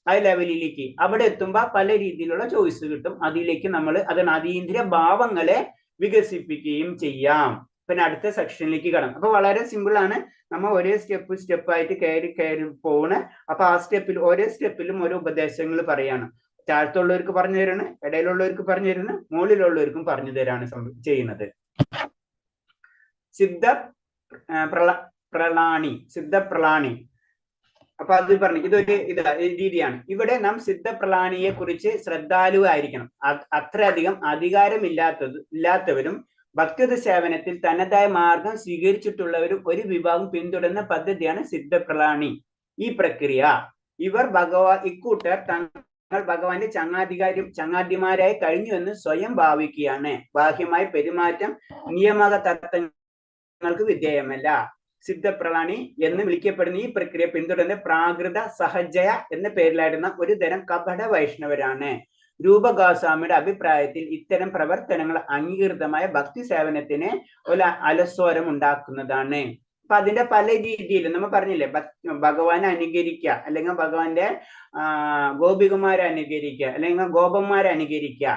ആ ലെവലിലേക്ക് അവിടെ എത്തുമ്പോ പല രീതിയിലുള്ള ചോയ്സ് കിട്ടും. അതിലേക്ക് നമ്മൾ അതാണ് അതീന്ദ്ര ഭാവങ്ങളെ വികസിപ്പിക്കുകയും ചെയ്യാം. പിന്നെ അടുത്ത സെക്ഷനിലേക്ക് കടന്നു. അപ്പൊ വളരെ സിമ്പിൾ ആണ്. നമ്മൾ ഒരേ സ്റ്റെപ്പായിട്ട് കയറി പോണ്. അപ്പൊ ആ സ്റ്റെപ്പിൽ ഓരോ സ്റ്റെപ്പിലും ഓരോ ഉപദേശങ്ങൾ പറയാണ്. താഴത്തുള്ളവർക്ക് പറഞ്ഞു തരാണ്, ഇടയിലുള്ളവർക്ക് പറഞ്ഞു തരുന്നു, മുകളിലുള്ളവർക്കും പറഞ്ഞു തരാണ് ചെയ്യുന്നത്. സിദ്ധ പ്രളാണി. അപ്പൊ അത് പറഞ്ഞു, ഇതൊരു രീതിയാണ്. ഇവിടെ നാം സിദ്ധ പ്രളാണിയെ കുറിച്ച് ശ്രദ്ധാലുവായിരിക്കണം. അത്രയധികം അധികാരമില്ലാത്തവരും ഭക്തിയുത സേവനത്തിൽ തനതായ മാർഗം സ്വീകരിച്ചിട്ടുള്ളവരും ഒരു വിഭാഗം പിന്തുടരുന്ന പദ്ധതിയാണ് സിദ്ധ പ്രളാണി. ഈ പ്രക്രിയ ഇവർ ഇക്കൂട്ടർ തങ്ങൾ ഭഗവാന്റെ ചങ്ങാതിമാരായി കഴിഞ്ഞുവെന്ന് സ്വയം ഭാവിക്കുകയാണ്. ബാഹ്യമായ പെരുമാറ്റം നിയമക തത്വങ്ങൾക്ക് വിധേയമല്ല. സിദ്ധപ്രളാണി എന്ന് വിളിക്കപ്പെടുന്ന ഈ പ്രക്രിയ പിന്തുടരുന്ന പ്രാകൃത സഹജയ എന്ന പേരിലായിരുന്ന ഒരു തരം കപട വൈഷ്ണവരാണ്. രൂപഗോസ്വാമിയുടെ അഭിപ്രായത്തിൽ ഇത്തരം പ്രവർത്തനങ്ങൾ അംഗീകൃതമായ ഭക്തി സേവനത്തിന് ഒരു അലസ്വരം ഉണ്ടാക്കുന്നതാണ്. അപ്പൊ അതിന്റെ പല രീതിയിൽ നമ്മൾ പറഞ്ഞില്ലേ, ഭഗവാനെ അനുകരിക്കുക, അല്ലെങ്കിൽ ഭഗവാന്റെ ഗോപികമാരെ അനുകരിക്കുക, അല്ലെങ്കിൽ ഗോപന്മാരെ അനുകരിക്കുക.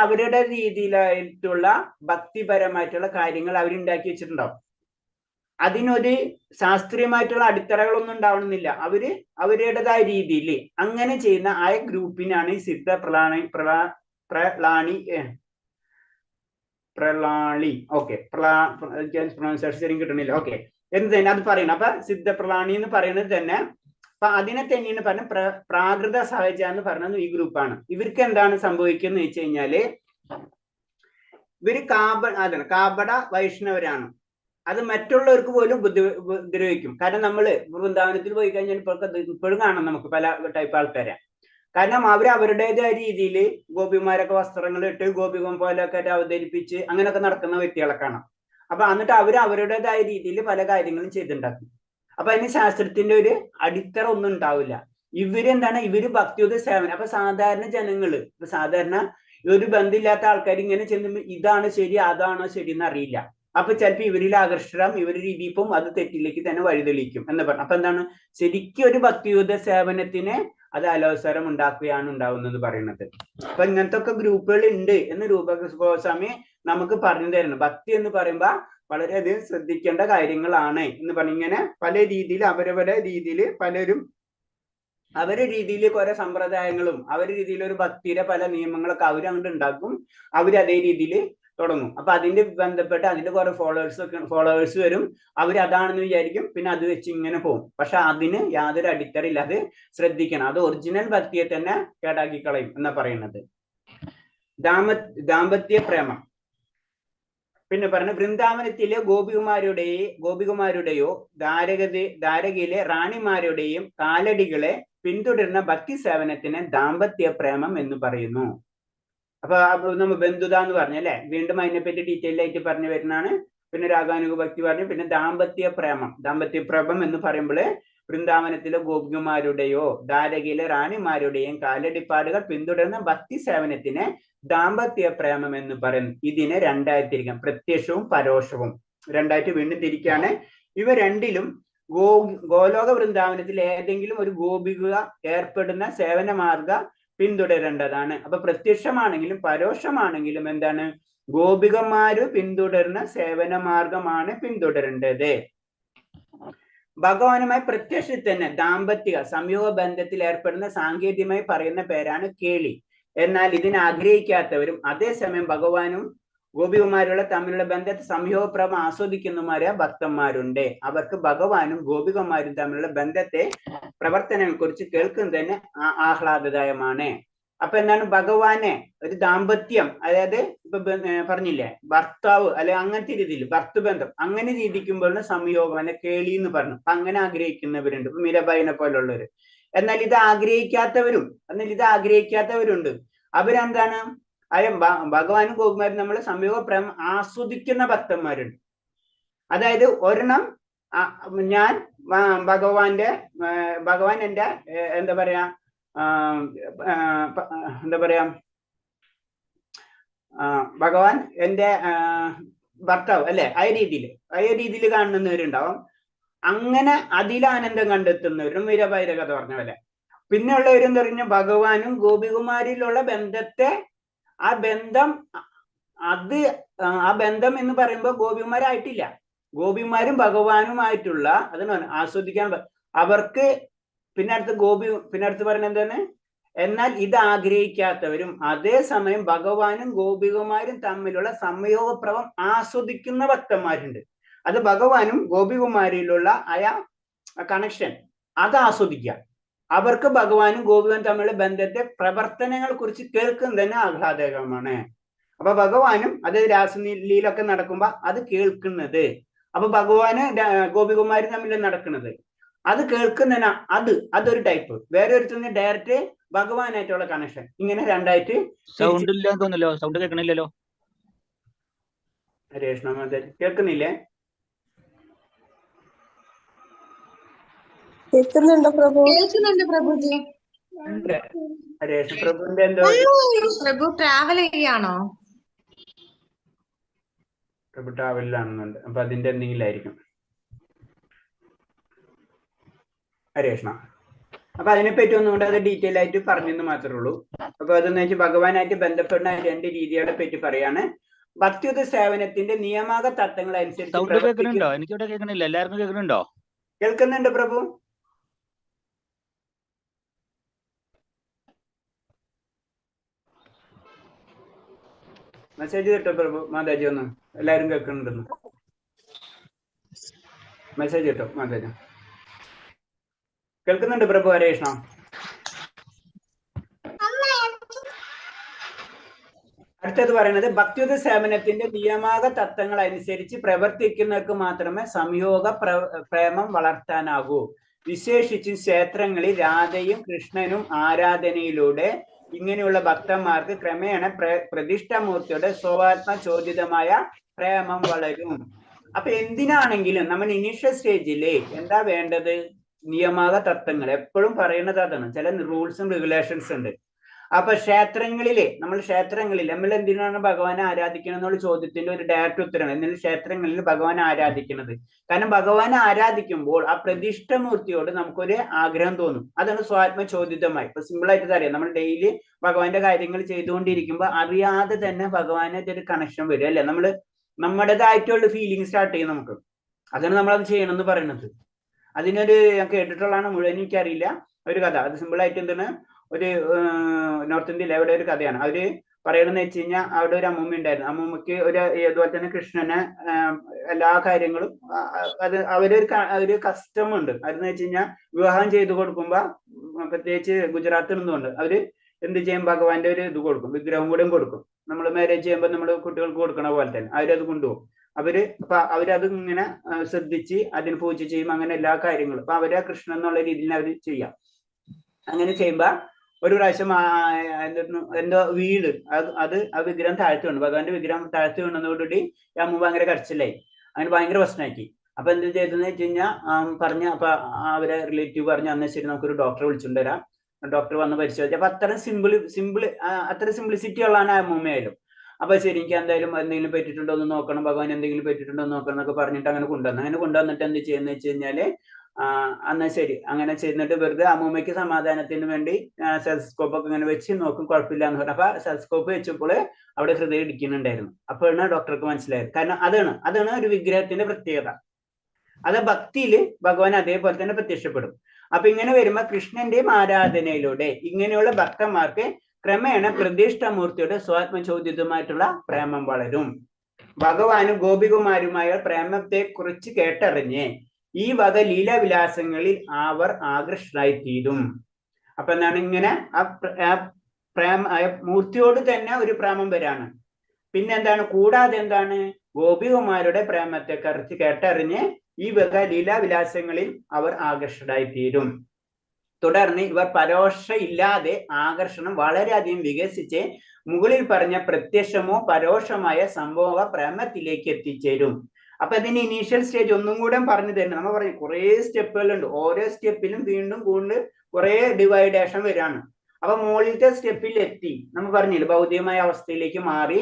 അവരുടെ രീതിയിലായിട്ടുള്ള ഭക്തിപരമായിട്ടുള്ള കാര്യങ്ങൾ അവരുണ്ടാക്കി വെച്ചിട്ടുണ്ടാവും. അതിനൊരു ശാസ്ത്രീയമായിട്ടുള്ള അടിത്തറകളൊന്നും ഉണ്ടാവണമെന്നില്ല. അവരുടേതായ രീതിയിൽ അങ്ങനെ ചെയ്യുന്ന ആ ഗ്രൂപ്പിനാണ് ഈ സിദ്ധ പ്രളാളി. ഓക്കെ, പ്രൊനൗൺസിയേഷൻ കിട്ടണില്ല. ഓക്കെ, എന്ത് തന്നെ അത് പറയണം. അപ്പൊ സിദ്ധ പ്രളാണി എന്ന് പറയുന്നത് തന്നെ, അപ്പൊ അതിനെ തന്നെയാണ് പറഞ്ഞ പ്രാകൃത സഹജ എന്ന് പറയുന്നത് ഈ ഗ്രൂപ്പാണ്. ഇവർക്ക് എന്താണ് സംഭവിക്കുന്നത് വെച്ച് കഴിഞ്ഞാല്, ഇവര് കാബട വൈഷ്ണവരാണ്. അത് മറ്റുള്ളവർക്ക് പോലും ഉപദ്രവിക്കും. കാരണം നമ്മള് വൃന്ദാവനത്തിൽ പോയി കഴിഞ്ഞാൽ ഇപ്പോഴും കാണാം നമുക്ക് പല ടൈപ്പ് ആൾക്കാരെ. കാരണം അവരുടേതായ രീതിയിൽ ഗോപിമാരൊക്കെ വസ്ത്രങ്ങൾ ഇട്ട് ഗോപികം പോലെയൊക്കെ അവതരിപ്പിച്ച് അങ്ങനെയൊക്കെ നടക്കുന്ന വ്യക്തികളെ കാണാം. അപ്പൊ എന്നിട്ട് അവരുടേതായ രീതിയിൽ പല കാര്യങ്ങളും ചെയ്തിട്ടുണ്ടാക്കും. അപ്പൊ അതിന് ശാസ്ത്രത്തിന്റെ ഒരു അടിത്തറ ഒന്നും ഉണ്ടാവില്ല. ഇവര് ഭക്തിയുത സേവനം. അപ്പൊ സാധാരണ ജനങ്ങള്, സാധാരണ ഒരു ബന്ധമില്ലാത്ത ആൾക്കാർ ഇങ്ങനെ ചെല്ലുമ്പോൾ ഇതാണ് ശരി അതാണോ ശരി എന്ന് അറിയില്ല. അപ്പൊ ചിലപ്പോൾ ഇവരിൽ ആകർഷണം, ഇവരുടെ രീതിപ്പം അത് തെറ്റിലേക്ക് തന്നെ വഴിതെളിക്കും എന്ന് പറഞ്ഞു. അപ്പൊ എന്താണ്, ശരിക്കും ഒരു ഭക്തിയുത സേവനത്തിന് അത് അലോസരം ഉണ്ടാക്കുകയാണ് ഉണ്ടാവുന്നത് പറയുന്നത്. അപ്പൊ ഇങ്ങനത്തെ ഒക്കെ ഗ്രൂപ്പുകൾ ഉണ്ട് എന്ന് രൂപഗോസ്വാമി നമുക്ക് പറഞ്ഞു തരുന്നു. ഭക്തി എന്ന് പറയുമ്പോ വളരെയധികം ശ്രദ്ധിക്കേണ്ട കാര്യങ്ങളാണ് എന്ന് പറഞ്ഞു. ഇങ്ങനെ പല രീതിയിൽ അവരവരുടെ രീതിയിൽ പലരും അവരുടെ രീതിയിൽ കുറെ സമ്പ്രദായങ്ങളും അവരുടെ രീതിയിൽ ഒരു ഭക്തിയുടെ പല നിയമങ്ങളൊക്കെ അവരങ്ങോട്ട് ഉണ്ടാക്കും. അതേ രീതിയിൽ തുടങ്ങും. അപ്പൊ അതിന്റെ ബന്ധപ്പെട്ട് അതിന്റെ കുറെ ഫോളോവേഴ്സ് വരും. അതാണെന്ന് വിചാരിക്കും, പിന്നെ അത് വെച്ച് ഇങ്ങനെ പോകും. പക്ഷെ അതിന് യാതൊരു അടിത്തറയില്ല. അത് ശ്രദ്ധിക്കണം. അത് ഒറിജിനൽ ഭക്തിയെ തന്നെ കേടാക്കി കളയും എന്നാ പറയുന്നത്. ദാമ്പത്യ പ്രേമം. പിന്നെ പറഞ്ഞു വൃന്ദാവനത്തിലെ ഗോപികുമാരുടെയോ ദ്വാരകയിലെ റാണിമാരുടെയും കാലടികളെ പിന്തുടരുന്ന ഭക്തി സേവനത്തിന് ദാമ്പത്യ പ്രേമം എന്ന് പറയുന്നു. അപ്പൊ നമ്മൾ ബന്ധുത എന്ന് പറഞ്ഞല്ലേ, വീണ്ടും അതിനെപ്പറ്റി ഡീറ്റെയിൽ ആയിട്ട് പറഞ്ഞു വരുന്നതാണ്. പിന്നെ രാഗാനുഗ ഭക്തി പറഞ്ഞു. പിന്നെ ദാമ്പത്യ പ്രേമം എന്ന് പറയുമ്പോൾ വൃന്ദാവനത്തിലെ ഗോപികുമാരുടെയോ ദ്വാരകയിലെ റാണിമാരുടെയും കാലടിപ്പാടുകൾ പിന്തുടരുന്ന ഭക്തി സേവനത്തിന് ദാമ്പത്യ പ്രേമം എന്ന് പറയുന്നു. ഇതിനെ രണ്ടായി തിരിക്കാം, പ്രത്യക്ഷവും പരോക്ഷവും രണ്ടായിട്ട് വീണ്ടും തിരിക്കാണ്. ഇവ രണ്ടിലും ഗോലോക വൃന്ദാവനത്തിൽ ഏതെങ്കിലും ഒരു ഗോപിക ഏർപ്പെടുന്ന സേവന മാർഗ പിന്തുടരേണ്ടതാണ്. അപ്പൊ പ്രത്യക്ഷമാണെങ്കിലും പരോക്ഷമാണെങ്കിലും എന്താണ്, ഗോപികമാര് പിന്തുടരുന്ന സേവന മാർഗമാണ് പിന്തുടരേണ്ടത്. ഭഗവാനുമായി പ്രത്യക്ഷത്തിൽ തന്നെ ദാമ്പത്യ സംയോഗ ബന്ധത്തിൽ ഏർപ്പെടുന്ന സാങ്കേതികമായി പറയുന്ന പേരാണ് കേളി. എന്നാൽ ഇതിനെ ആഗ്രഹിക്കാത്തവരും അതേസമയം ഭഗവാനും ഗോപികമാരുള്ള തമ്മിലുള്ള ബന്ധത്തെ സംയോഗപ്രഭം ആസ്വദിക്കുന്നവരായ ഭക്തന്മാരുണ്ട്. അവർക്ക് ഭഗവാനും ഗോപികമാരും തമ്മിലുള്ള ബന്ധത്തെ പ്രവർത്തനങ്ങളെ കുറിച്ച് കേൾക്കുന്നത് തന്നെ ആഹ്ലാദദായമാണ്. അപ്പൊ എന്താണ്, ഭഗവാനെ ഒരു ദാമ്പത്യം, അതായത് ഇപ്പൊ പറഞ്ഞില്ലേ ഭർത്താവ് അല്ലെ അങ്ങനത്തെ രീതിയിൽ ഭർത്തൃബന്ധം അങ്ങനെ രീതിക്കുമ്പോഴാണ് സംയോഗം അല്ലെ കേളി എന്ന് പറഞ്ഞു. അപ്പൊ അങ്ങനെ ആഗ്രഹിക്കുന്നവരുണ്ട്, ഇപ്പൊ മീരാബായിനെ പോലുള്ളവര്. എന്നാൽ ഇത് ആഗ്രഹിക്കാത്തവരുണ്ട്. അവരെന്താണ്, ഭഗവാനും ഗോപിമാരും നമ്മൾ സംയോഗ പ്രേമം ആസ്വദിക്കുന്ന ഭക്തന്മാരുണ്ട്. അതായത് ഒരെണ്ണം ഞാൻ ഭഗവാൻ എന്റെ എന്താ പറയാ ഭഗവാൻ എന്റെ ഭർത്താവ് അല്ലെ, ആ രീതിയിൽ കാണുന്നവരുണ്ടാവും. അങ്ങനെ അതിലാനന്ദം കണ്ടെത്തുന്നവരും മീരാബായിയുടെ കഥ പറഞ്ഞ പോലെ. പിന്നെ ഉള്ളവരെന്ന് പറഞ്ഞ ഭഗവാനും ഗോപികുമാരിലുള്ള ബന്ധത്തെ ആ ബന്ധം എന്ന് പറയുമ്പോൾ ഗോപികുമാരായിട്ടില്ല, ഗോപിമാരും ഭഗവാനുമായിട്ടുള്ള അതാണ് ആസ്വദിക്കാൻ അവർക്ക്. പിന്നെ അടുത്ത് പറയുന്നത് എന്താണ്, എന്നാൽ ഇത് ആഗ്രഹിക്കാത്തവരും അതേസമയം ഭഗവാനും ഗോപികുമാരും തമ്മിലുള്ള സംയോഗപ്രവം ആസ്വദിക്കുന്ന ഭക്തന്മാരുണ്ട്. അത് ഭഗവാനും ഗോപികുമാരിയിലുള്ള കണക്ഷൻ അത് ആസ്വദിക്കുക. അവർക്ക് ഭഗവാനും ഗോപികനും തമ്മിലുള്ള ബന്ധത്തെ പ്രവർത്തനങ്ങളെ കുറിച്ച് കേൾക്കുന്നത് തന്നെ ആഹ്ലാദകരമാണ്. അപ്പൊ ഭഗവാനും അത് രാസലീലൊക്കെ നടക്കുമ്പോ അത് കേൾക്കുന്നത്, അപ്പൊ ഭഗവാന് ഗോപികുമാരും തമ്മിൽ നടക്കുന്നത് അത് കേൾക്കുന്നതിന് അതൊരു ടൈപ്പ്. വേറെ ഒരുത്തിന് ഡയറക്റ്റ് ഭഗവാനായിട്ടുള്ള കണക്ഷൻ. ഇങ്ങനെ രണ്ടായിട്ട്. സൗണ്ട് ഇല്ല തോന്നല്ലോ, സൗണ്ട് കേൾക്കണില്ലല്ലോ. രേഷ്ണ കേൾക്കുന്നില്ലേ? കേൾക്കുന്നുണ്ടോ പ്രഭു? കേൾക്കുന്നുണ്ട് പ്രഭുജി. രേഷ്ണ പ്രഭുവിന്റെ എന്തോ പ്രഭു ട്രാവൽ ചെയ്യാണോ? പ്രഭു ട്രാവലിലാണെന്നുണ്ട്, അപ്പൊ അതിന്റെ എന്തെങ്കിലും ആയിരിക്കും രേഷ്ണ. അപ്പൊ അതിനെപ്പറ്റി ഒന്നുകൊണ്ട് അത് ഡീറ്റെയിൽ ആയിട്ട് പറഞ്ഞെന്ന് മാത്രമേ ഉള്ളൂ. അപ്പൊ അതെന്ന് വെച്ചാൽ ഭഗവാനായിട്ട് ബന്ധപ്പെടുന്ന രണ്ട് രീതികളെ പറ്റി പറയാണ്. ഭക്തിയുത സേവനത്തിന്റെ നിയമാക തത്വങ്ങൾ അനുസരിച്ച് എനിക്കിവിടെ കേൾക്കണില്ല, എല്ലാവർക്കും കേൾക്കുന്നുണ്ടോ? കേൾക്കുന്നുണ്ട് പ്രഭു. മെസ്സേജ് കിട്ടോ പ്രഭു? മാതാജി ഒന്ന് എല്ലാരും കേൾക്കുന്നുണ്ടെന്ന് മെസ്സേജ് കിട്ടോ? മാതാജി കേൾക്കുന്നുണ്ട് പ്രഭു. ഹരേഷ്ണ അടുത്തത് പറയുന്നത് ഭക്തിയുത സേവനത്തിന്റെ നിയമാക തത്വങ്ങൾ അനുസരിച്ച് പ്രവർത്തിക്കുന്നവർക്ക് മാത്രമേ സംയോഗ പ്രേമം വളർത്താനാകൂ. വിശേഷിച്ചും ക്ഷേത്രങ്ങളിൽ രാധയും കൃഷ്ണനും ആരാധനയിലൂടെ ഇങ്ങനെയുള്ള ഭക്തന്മാർക്ക് ക്രമേണ പ്രതിഷ്ഠാമൂർത്തിയുടെ സ്വാത്മചോദിതമായ പ്രേമം വളരും. അപ്പൊ എന്തിനാണെങ്കിലും നമ്മൾ ഇനീഷ്യൽ സ്റ്റേജില് എന്താ വേണ്ടത്? നിയമാക തത്വങ്ങൾ എപ്പോഴും പറയുന്നത് അതാണ്. ചില റൂൾസും റെഗുലേഷൻസ് ഉണ്ട്. അപ്പൊ ക്ഷേത്രങ്ങളിൽ നമ്മൾ എന്തിനാണ് ഭഗവാനെ ആരാധിക്കണം എന്നുള്ള ചോദ്യത്തിന്റെ ഒരു ഡയറക്റ്റ് ഉത്തരമാണ് എന്നാൽ ക്ഷേത്രങ്ങളിൽ ഭഗവാനെ ആരാധിക്കുന്നത്. കാരണം ഭഗവാനെ ആരാധിക്കുമ്പോൾ ആ പ്രതിഷ്ഠമൂർത്തിയോട് നമുക്കൊരു ആഗ്രഹം തോന്നും. അതാണ് സ്വാത്മചോദിതമായി. ഇപ്പൊ സിമ്പിൾ ആയിട്ട് അറിയാം, നമ്മൾ ഡെയിലി ഭഗവാന്റെ കാര്യങ്ങൾ ചെയ്തുകൊണ്ടിരിക്കുമ്പോൾ അറിയാതെ തന്നെ ഭഗവാനായിട്ട് ഒരു കണക്ഷൻ വരും അല്ലെ. നമ്മുടേതായിട്ടുള്ള ഫീലിംഗ് സ്റ്റാർട്ട് ചെയ്യും നമുക്ക്. അതാണ് നമ്മളത് ചെയ്യണം എന്ന് പറയുന്നത്. അതിനൊരു ഞാൻ കേട്ടിട്ടുള്ളതാണ്, മുഴുവൻ എനിക്കറിയില്ല. ഒരു കഥ, അത് സിമ്പിൾ ആയിട്ട് എന്താണ്, ഒരു നോർത്ത് ഇന്ത്യയിൽ എവിടെ ഒരു കഥയാണ്. അവര് പറയണെന്ന് വെച്ച് കഴിഞ്ഞാൽ അവിടെ ഒരു അമ്മൂമ്മ ഉണ്ടായിരുന്നു. അമ്മൂമ്മക്ക് അതുപോലെ തന്നെ കൃഷ്ണന് എല്ലാ കാര്യങ്ങളും അത് ഒരു കസ്റ്റം ഉണ്ട്. അതെന്ന് വെച്ച് കഴിഞ്ഞാൽ വിവാഹം ചെയ്തു കൊടുക്കുമ്പോ, പ്രത്യേകിച്ച് ഗുജറാത്തിൽ നിന്നുകൊണ്ട് അവര് എന്ത് ചെയ്യും, ഭഗവാന്റെ ഒരു ഇത് കൊടുക്കും, വിഗ്രഹം കൂടെ കൊടുക്കും. നമ്മൾ മാരേജ് ചെയ്യുമ്പോൾ നമ്മൾ കുട്ടികൾക്ക് കൊടുക്കണ പോലെ തന്നെ അവരത് കൊണ്ടുപോകും. അപ്പൊ അവരത് ഇങ്ങനെ ശ്രദ്ധിച്ച് അതിന് പൂജ ചെയ്യും, അങ്ങനെ എല്ലാ കാര്യങ്ങളും. അപ്പൊ അവരെ കൃഷ്ണൻ എന്നുള്ള രീതിയിൽ അവർ ചെയ്യാം. അങ്ങനെ ചെയ്യുമ്പോ ഒരു പ്രാവശ്യം എന്തോ വീട് അത് ആ വിഗ്രഹം താഴ്ത്തി വീണു, ഭഗവാന്റെ വിഗ്രഹം താഴ്ത്തി വീണതോടുകൂടി ഈ അമ്മ ഭയങ്കര കരച്ചിലായി, അങ്ങനെ ഭയങ്കര പ്രശ്നമാക്കി. അപ്പൊ എന്ത് ചെയ്തെന്ന് വെച്ച് കഴിഞ്ഞാൽ പറഞ്ഞ അപ്പൊ അവരെ റിലേറ്റീവ് പറഞ്ഞു, അന്ന് ശരി നമുക്കൊരു ഡോക്ടറെ വിളിച്ചുകൊണ്ട് വരാം. ഡോക്ടർ വന്ന് പരിശോധിച്ചു. അപ്പൊ അത്ര അത്ര സിംപ്ലിസിറ്റി ഉള്ളതാണ് ആ അമ്മൂമ്മയായാലും. അപ്പൊ ശരി, എനിക്ക് എന്തായാലും എന്തെങ്കിലും പറ്റിയിട്ടുണ്ടോ എന്ന് നോക്കണം, ഭഗവാൻ എന്തെങ്കിലും പറ്റിയിട്ടുണ്ടോ എന്ന് നോക്കണം എന്നൊക്കെ പറഞ്ഞിട്ട് അങ്ങനെ കൊണ്ടുവന്നിട്ട് എന്ത് ചെയ്യുന്ന വെച്ച് കഴിഞ്ഞാല് എന്നാ ശരി അങ്ങനെ ചെയ്തിട്ട് വെറുതെ അമ്മൂമ്മയ്ക്ക് സമാധാനത്തിന് വേണ്ടി സെൽസ്കോപ്പ് ഒക്കെ ഇങ്ങനെ വെച്ച് നോക്കും, കുഴപ്പമില്ല എന്ന് പറഞ്ഞു. അപ്പൊ സെൽസ്കോപ്പ് വെച്ചപ്പോൾ അവിടെ ഹൃദയം ഇടിക്കുന്നുണ്ടായിരുന്നു. അപ്പോഴാണ് ഡോക്ടർക്ക് മനസ്സിലായത്. കാരണം അതാണ് ഒരു വിഗ്രഹത്തിന്റെ പ്രത്യേകത. അത് ഭക്തിയിൽ ഭഗവാൻ അതേപോലെ തന്നെ പ്രത്യക്ഷപ്പെടും. അപ്പൊ ഇങ്ങനെ വരുമ്പോ കൃഷ്ണന്റെയും ആരാധനയിലൂടെ ഇങ്ങനെയുള്ള ഭക്തന്മാർക്ക് ക്രമേണ പ്രതിഷ്ഠമൂർത്തിയുടെ സ്വാത്മചോദിതമായിട്ടുള്ള പ്രേമം വളരും. ഭഗവാനും ഗോപികുമാരുമായ പ്രേമത്തെ കുറിച്ച് കേട്ടറിഞ്ഞ് ഈ വക ലീലാവിലാസങ്ങളിൽ അവർ ആകൃഷ്ടരായിത്തീരും. അപ്പൊ എന്താണ്, ഇങ്ങനെ മൂർത്തിയോട് തന്നെ ഒരു പ്രേമം വരാണ്. പിന്നെ എന്താണ്, കൂടാതെ എന്താണ്, ഗോപികുമാരുടെ പ്രേമത്തെ കുറിച്ച് കേട്ടറിഞ്ഞ് ഈ വക ലീലാവിലാസങ്ങളിൽ അവർ ആകർഷകരായിത്തീരും. തുടർന്ന് ഇവർ പരോക്ഷ ഇല്ലാതെ ആകർഷണം വളരെയധികം വികസിച്ച് മുകളിൽ പറഞ്ഞ പ്രത്യക്ഷമോ പരോക്ഷമായ സംഭവ പ്രേമത്തിലേക്ക് എത്തിച്ചേരും. അപ്പൊ ഇതിന് ഇനീഷ്യൽ സ്റ്റേജ് ഒന്നും കൂടെ പറഞ്ഞു തരുന്നത്. നമ്മൾ പറഞ്ഞു കുറെ സ്റ്റെപ്പുകളുണ്ട്, ഓരോ സ്റ്റെപ്പിലും വീണ്ടും കൂടുതൽ കുറെ ഡിവൈഡേഷൻ വരാണ്. അപ്പൊ മുകളിലത്തെ സ്റ്റെപ്പിൽ എത്തി നമ്മൾ പറഞ്ഞില്ല, ഭൗതികമായ അവസ്ഥയിലേക്ക് മാറി,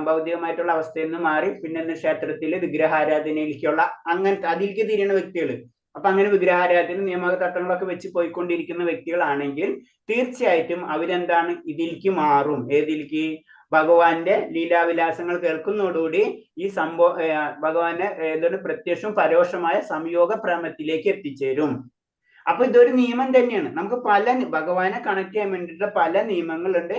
ഭൗതികമായിട്ടുള്ള അവസ്ഥയിൽ നിന്ന് മാറി പിന്നെ ക്ഷേത്രത്തില് വിഗ്രഹാരാധനയിലേക്കുള്ള അങ്ങനത്തെ അതിലേക്ക് തിരിയുന്ന വ്യക്തികൾ. അപ്പൊ അങ്ങനെ വിഗ്രഹാരാധന നിയമ തട്ടങ്ങളൊക്കെ വെച്ച് പോയിക്കൊണ്ടിരിക്കുന്ന വ്യക്തികളാണെങ്കിൽ തീർച്ചയായിട്ടും അവരെന്താണ്, ഇതിലേക്ക് മാറും. ഏതിലേക്ക്? ഭഗവാന്റെ ലീലാവിലാസങ്ങൾ കേൾക്കുന്നതോടുകൂടി ഈ ഭഗവാന്റെ ഏതൊരു പ്രത്യക്ഷവും പരോക്ഷമായ സംയോഗ പ്രേമത്തിലേക്ക് എത്തിച്ചേരും. അപ്പൊ ഇതൊരു നിയമം തന്നെയാണ്. നമുക്ക് ഭഗവാനെ കണക്ട് ചെയ്യാൻ വേണ്ടിയിട്ട് പല നിയമങ്ങളുണ്ട്.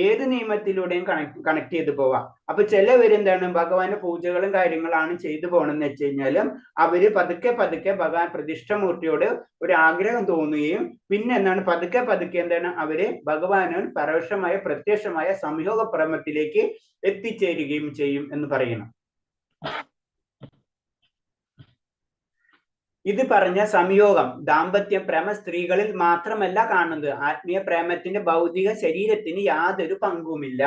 ഏത് നിയമത്തിലൂടെയും കണക്ട് ചെയ്ത് പോവാം. അപ്പൊ ചിലവരെന്താണ്, ഭഗവാന്റെ പൂജകളും കാര്യങ്ങളാണ് ചെയ്തു പോകണമെന്ന് വെച്ച് കഴിഞ്ഞാലും അവര് പതുക്കെ ഭഗവാൻ പ്രതിഷ്ഠമൂർത്തിയോട് ഒരു ആഗ്രഹം തോന്നുകയും പിന്നെ എന്താണ് പതുക്കെ എന്താണ് അവര് ഭഗവാനോട് പരോക്ഷമായ പ്രത്യക്ഷമായ സംയോഗ പ്രേമത്തിലേക്ക് എത്തിച്ചേരുകയും ചെയ്യും എന്ന് പറയണം. ഇത് പറഞ്ഞ സംയോഗം ദാമ്പത്യ പ്രേമ സ്ത്രീകളിൽ മാത്രമല്ല കാണുന്നത്. ആത്മീയ പ്രേമത്തിന്റെ ഭൗതിക ശരീരത്തിന് യാതൊരു പങ്കുമില്ല.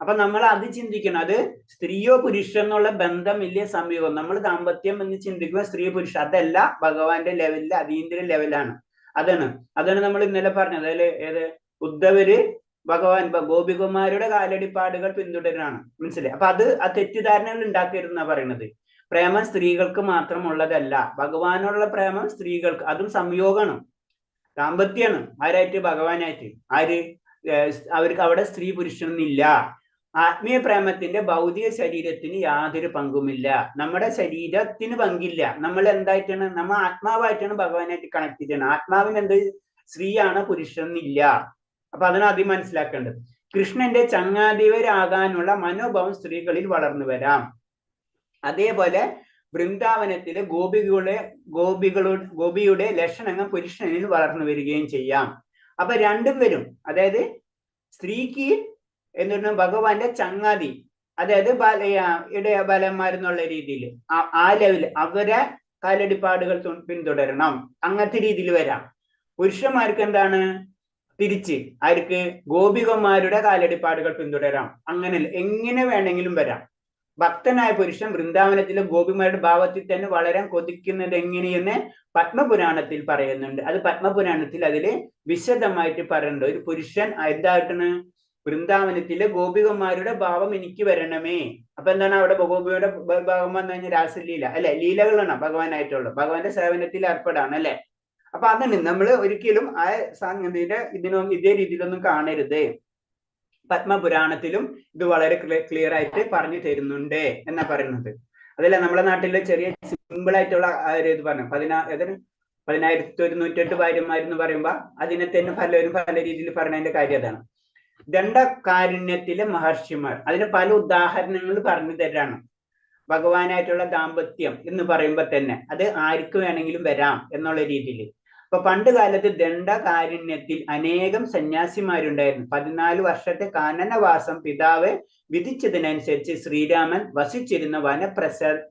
അപ്പൊ നമ്മൾ അത് ചിന്തിക്കണം. അത് സ്ത്രീയോ പുരുഷോ എന്നുള്ള ബന്ധമില്ല സംയോഗം. നമ്മൾ ദാമ്പത്യം എന്ന് ചിന്തിക്കുക സ്ത്രീ പുരുഷ, അതല്ല ഭഗവാന്റെ ലെവലിൽ അതീന്ദ്ര ലെവലാണ്. അതാണ് നമ്മൾ ഇന്നലെ പറഞ്ഞത്. അതിൽ ഏത് ഉദ്ധവര് ഭഗവാൻ ഗോപികുമാരുടെ കാലടിപ്പാടുകൾ പിന്തുടരാണ്. മനസ്സിലായി? അപ്പൊ അത് ആ തെറ്റിദ്ധാരണകൾ ഉണ്ടാക്കരുതെന്നാ പറയുന്നത്. പ്രേമം സ്ത്രീകൾക്ക് മാത്രമുള്ളതല്ല. ഭഗവാനുള്ള പ്രേമം സ്ത്രീകൾക്ക്, അതും സംയോഗമാണ്, ദാമ്പത്യമാണ്. ആരായിട്ട്? ഭഗവാനായിട്ട്. അവർക്ക് അവിടെ സ്ത്രീ പുരുഷനൊന്നില്ല. ആത്മീയ പ്രേമത്തിന്റെ ഭൗതിക ശരീരത്തിന് യാതൊരു പങ്കുമില്ല. നമ്മുടെ ശരീരത്തിന് പങ്കില്ല. നമ്മൾ എന്തായിട്ടാണ്? നമ്മൾ ആത്മാവായിട്ടാണ് ഭഗവാനായിട്ട് കണക്ട് ചെയ്യണം. ആത്മാവിന് എന്ത് സ്ത്രീയാണ്, പുരുഷനില്ല. അപ്പൊ അതിന് ആദ്യം മനസ്സിലാക്കേണ്ടത്. കൃഷ്ണന്റെ ചങ്ങാതിവരാകാനുള്ള മനോഭാവം സ്ത്രീകളിൽ വളർന്നു വരാം. അതേപോലെ വൃന്ദാവനത്തിലെ ഗോപിയുടെ ലക്ഷണങ്ങൾ പുരുഷനിൽ വളർന്നു വരികയും ചെയ്യാം. അപ്പൊ രണ്ടും വരും. അതായത് സ്ത്രീക്ക് എന്താണ് ഭഗവാന്റെ ചങ്ങാതി, അതായത് ഇടയബലന്മാരെന്നുള്ള രീതിയിൽ ആ ലെവല് അവരെ കാലടിപ്പാടുകൾ പിന്തുടരണം. അങ്ങനത്തെ രീതിയിൽ വരാം. പുരുഷന്മാർക്ക് എന്താണ് തിരിച്ച് ആർക്ക്? ഗോപികന്മാരുടെ കാലടിപ്പാടുകൾ പിന്തുടരാം. അങ്ങനെ എങ്ങനെ വേണമെങ്കിലും വരാം. ഭക്തനായ പുരുഷൻ വൃന്ദാവനത്തിലെ ഗോപിമാരുടെ ഭാവത്തിൽ തന്നെ വളരാൻ കൊതിക്കുന്നത് എങ്ങനെയെന്ന് പത്മപുരാണത്തിൽ പറയുന്നുണ്ട്. അത് പത്മപുരാണത്തിൽ അതില് വിശദമായിട്ട് പറയുന്നുണ്ട്. ഒരു പുരുഷൻ എന്തായിട്ടാണ്? വൃന്ദാവനത്തിലെ ഗോപികന്മാരുടെ ഭാവം എനിക്ക് വരണമേ. അപ്പൊ എന്താണ് അവിടെ ഗോപിയുടെ ഭാവം വന്നു കഴിഞ്ഞാൽ രാസലീല അല്ലെ, ലീലകളാണ് ഭഗവാനായിട്ടുള്ളത്. ഭഗവാന്റെ സേവനത്തിൽ ഏർപ്പെടാണ് അല്ലെ. അപ്പൊ അതാണ് നമ്മൾ ഒരിക്കലും ആ സംഗതിയുടെ ഇതേ രീതിയിലൊന്നും കാണരുത്. പത്മപുരാണത്തിലും ഇത് വളരെ ക്ലിയർ ആയിട്ട് പറഞ്ഞു തരുന്നുണ്ട് എന്നാ പറയുന്നത്. അതല്ല നമ്മളെ നാട്ടിലെ ചെറിയ സിമ്പിൾ ആയിട്ടുള്ള ഇത് പറഞ്ഞു 11,108 ഭാര്യന്മാരെന്ന് പറയുമ്പോ അതിനെ തന്നെ പലരും പല രീതിയിൽ പറഞ്ഞതിന്റെ കാര്യം അതാണ്. ദണ്ഡകാരുണ്യത്തിലെ മഹർഷിമാർ അതിന് പല ഉദാഹരണങ്ങൾ പറഞ്ഞു തരാണ്. ഭഗവാനായിട്ടുള്ള ദാമ്പത്യം എന്ന് പറയുമ്പോ തന്നെ അത് ആർക്ക് വേണമെങ്കിലും വരാം എന്നുള്ള രീതിയിൽ. അപ്പൊ പണ്ട് കാലത്ത് ദണ്ഡകാരണ്യത്തിൽ അനേകം സന്യാസിമാരുണ്ടായിരുന്നു. 14 വർഷത്തെ കാനനവാസം പിതാവ് വിധിച്ചതിനനുസരിച്ച് ശ്രീരാമൻ വസിച്ചിരുന്ന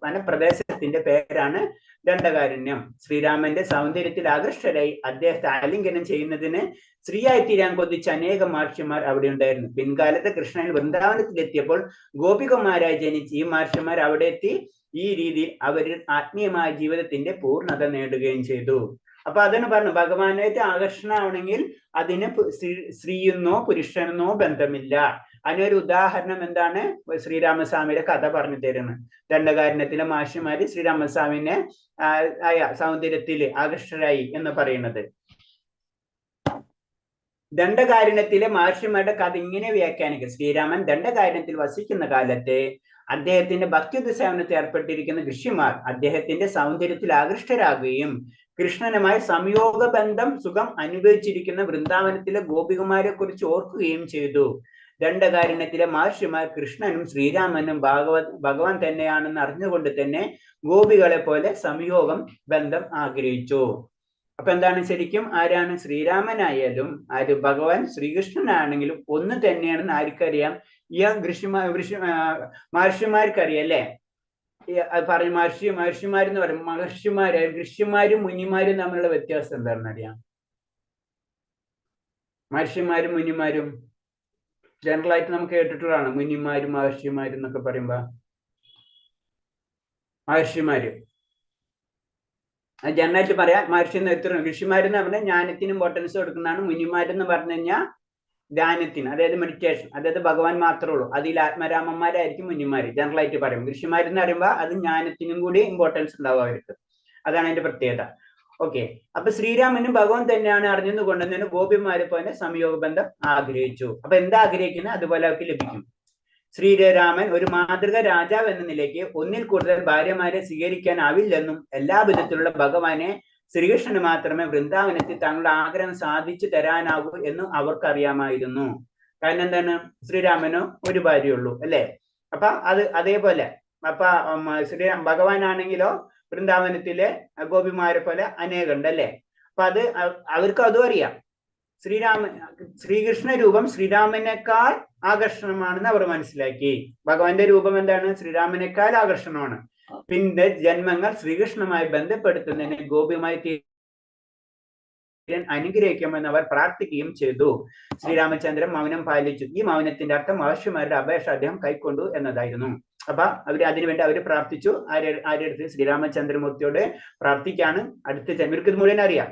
വനപ്രദേശത്തിന്റെ പേരാണ് ദണ്ഡകാരണ്യം. ശ്രീരാമന്റെ സൗന്ദര്യത്തിൽ ആകൃഷ്ടരായി അദ്ദേഹത്തെ ആലിംഗനം ചെയ്യുന്നതിന് സ്ത്രീയായി തീരാൻ കൊതിച്ച അനേകം മഹർഷിമാർ അവിടെ ഉണ്ടായിരുന്നു. പിൻകാലത്ത് കൃഷ്ണൻ വൃന്ദാവനത്തിലെത്തിയപ്പോൾ ഗോപികമാരായി ജനിച്ച് ഈ മഹർഷിമാർ അവിടെ എത്തി ഈ രീതിയിൽ അവർ ആത്മീയമായ ജീവിതത്തിന്റെ പൂർണ്ണത നേടുകയും ചെയ്തു. അപ്പൊ അതാണ് പറഞ്ഞു, ഭഗവാനായിട്ട് ആകർഷണമാണെങ്കിൽ അതിന് സ്ത്രീയെന്നോ പുരുഷനെന്നോ ബന്ധമില്ല. അതിനൊരു ഉദാഹരണം എന്താണ്? ശ്രീരാമസ്വാമിയുടെ കഥ പറഞ്ഞു തരുന്നത്. ദണ്ഡകാരണ്യത്തിലെ മാഷിമാര് ശ്രീരാമസ്വാമിനെ സൗന്ദര്യത്തില് ആകർഷരായി എന്ന് പറയുന്നത്. ദണ്ഡകാരണ്യത്തിലെ മഹർഷിമാരുടെ കഥ ഇങ്ങനെ വ്യാഖ്യാനിക്കും. ശ്രീരാമൻ ദണ്ഡകാരണ്യത്തിൽ വസിക്കുന്ന കാലത്തെ അദ്ദേഹത്തിന്റെ ഭക്തിയുദ്ധ സേവനത്തിൽ ഏർപ്പെട്ടിരിക്കുന്ന ഋഷിമാർ അദ്ദേഹത്തിന്റെ സൗന്ദര്യത്തിൽ ആകൃഷ്ടരാകുകയും കൃഷ്ണനുമായി സംയോഗ ബന്ധം സുഖം അനുഭവിച്ചിരിക്കുന്ന വൃന്ദാവനത്തിലെ ഗോപികുമാരെ കുറിച്ച് ഓർക്കുകയും ചെയ്തു. ദണ്ഡകാരണ്യത്തിലെ മഹർഷിമാർ കൃഷ്ണനും ശ്രീരാമനും ഭഗവാൻ തന്നെയാണെന്ന് അറിഞ്ഞുകൊണ്ട് തന്നെ ഗോപികളെ പോലെ സംയോഗം ബന്ധം ആഗ്രഹിച്ചു. അപ്പൊ എന്താണ് ശരിക്കും ആരാണ്? ശ്രീരാമനായാലും ഭഗവാൻ ശ്രീകൃഷ്ണനാണെങ്കിലും ഒന്ന് തന്നെയാണെന്ന് ആർക്കറിയാം? ഈ മഹർഷിമാർക്കറിയാം അല്ലേ? പറഞ്ഞു മഹർഷിമാരെന്ന് പറയും. ഋഷിമാരും മുനിമാരും തമ്മിലുള്ള വ്യത്യാസം എന്താണെന്ന് അറിയാം? മഹർഷിമാരും മുനിമാരും ജനറൽ ആയിട്ട് നമുക്ക് കേട്ടിട്ടുള്ളതാണ്. മുനിമാരും മഹർഷിമാരും എന്നൊക്കെ പറയുമ്പോ മഹർഷിമാര് ജനറലായിട്ട് പറയാം. മഹർഷി എന്ന് എത്ര ഋഷിമാരെന്ന് പറഞ്ഞാൽ ജ്ഞാനത്തിന് ഇമ്പോർട്ടൻസ് കൊടുക്കുന്നതാണ്. മുനിമാരെന്ന് പറഞ്ഞു കഴിഞ്ഞാൽ ധ്യാനത്തിന്, അതായത് മെഡിറ്റേഷൻ, അതായത് ഭഗവാൻ മാത്രമേ ഉള്ളൂ. അതിൽ ആത്മരാമന്മാരായിരിക്കും മുനിമാര് ജനറലായിട്ട് പറയും. ഋഷിമാരെന്ന് പറയുമ്പോൾ അത് ജ്ഞാനത്തിനും കൂടി ഇമ്പോർട്ടൻസ് ഉണ്ടാവും അവർക്ക്. അതാണ് അതിന്റെ പ്രത്യേകത. ഓക്കെ. അപ്പൊ ശ്രീരാമനും ഭഗവാൻ തന്നെയാണ് അറിഞ്ഞെന്ന് കൊണ്ടുവന്നതിന് ഗോപിമാരെ പോലെ സംയോഗ ബന്ധം ആഗ്രഹിച്ചു. അപ്പൊ എന്താ ആഗ്രഹിക്കുന്നത് അതുപോലെ അവർക്ക് ലഭിക്കും. ശ്രീരാമൻ ഒരു മാതൃക രാജാവ് എന്ന നിലയ്ക്ക് ഒന്നിൽ കൂടുതൽ ഭാര്യമാരെ സ്വീകരിക്കാനാവില്ലെന്നും എല്ലാ വിധത്തിലുള്ള ഭഗവാനെ ശ്രീകൃഷ്ണന് മാത്രമേ വൃന്ദാവനത്തിൽ തങ്ങളുടെ ആഗ്രഹം സാധിച്ചു തരാനാവൂ എന്നും അവർക്കറിയാമായിരുന്നു. കാരണം എന്താണ്? ശ്രീരാമനോ ഒരു ഭാര്യയുള്ളൂ അല്ലെ? അപ്പൊ അതേപോലെ അപ്പൊ ഭഗവാനാണെങ്കിലോ വൃന്ദാവനത്തിലെ ഗോപിമാരെ പോലെ അനേകമുണ്ട് അല്ലെ? അപ്പൊ അവർക്ക് അതും അറിയാം. ശ്രീകൃഷ്ണ രൂപം ശ്രീരാമനേക്കാൾ ആകർഷണമാണെന്ന് അവർ മനസ്സിലാക്കി. ഭഗവാന്റെ രൂപം എന്താണ്? ശ്രീരാമനേക്കാൾ ആകർഷണമാണ്. പിന്നെ ജന്മങ്ങൾ ശ്രീകൃഷ്ണനുമായി ബന്ധപ്പെടുത്തുന്നതിന് ഗോപിയുമായി അനുഗ്രഹിക്കുമെന്ന് അവർ പ്രാർത്ഥിക്കുകയും ചെയ്തു. ശ്രീരാമചന്ദ്രൻ മൗനം പാലിച്ചു. ഈ മൗനത്തിന്റെ അർത്ഥം മഹർഷിമാരുടെ അപേക്ഷ അദ്ദേഹം കൈക്കൊണ്ടു എന്നതായിരുന്നു. അപ്പൊ അതിനുവേണ്ടി അവർ പ്രാർത്ഥിച്ചു. ആരെടുത്ത്? ശ്രീരാമചന്ദ്രമൂർത്തിയോട് പ്രാർത്ഥിക്കാണ്. ഇവർക്ക് ഇത് മുഴുവൻ അറിയാം.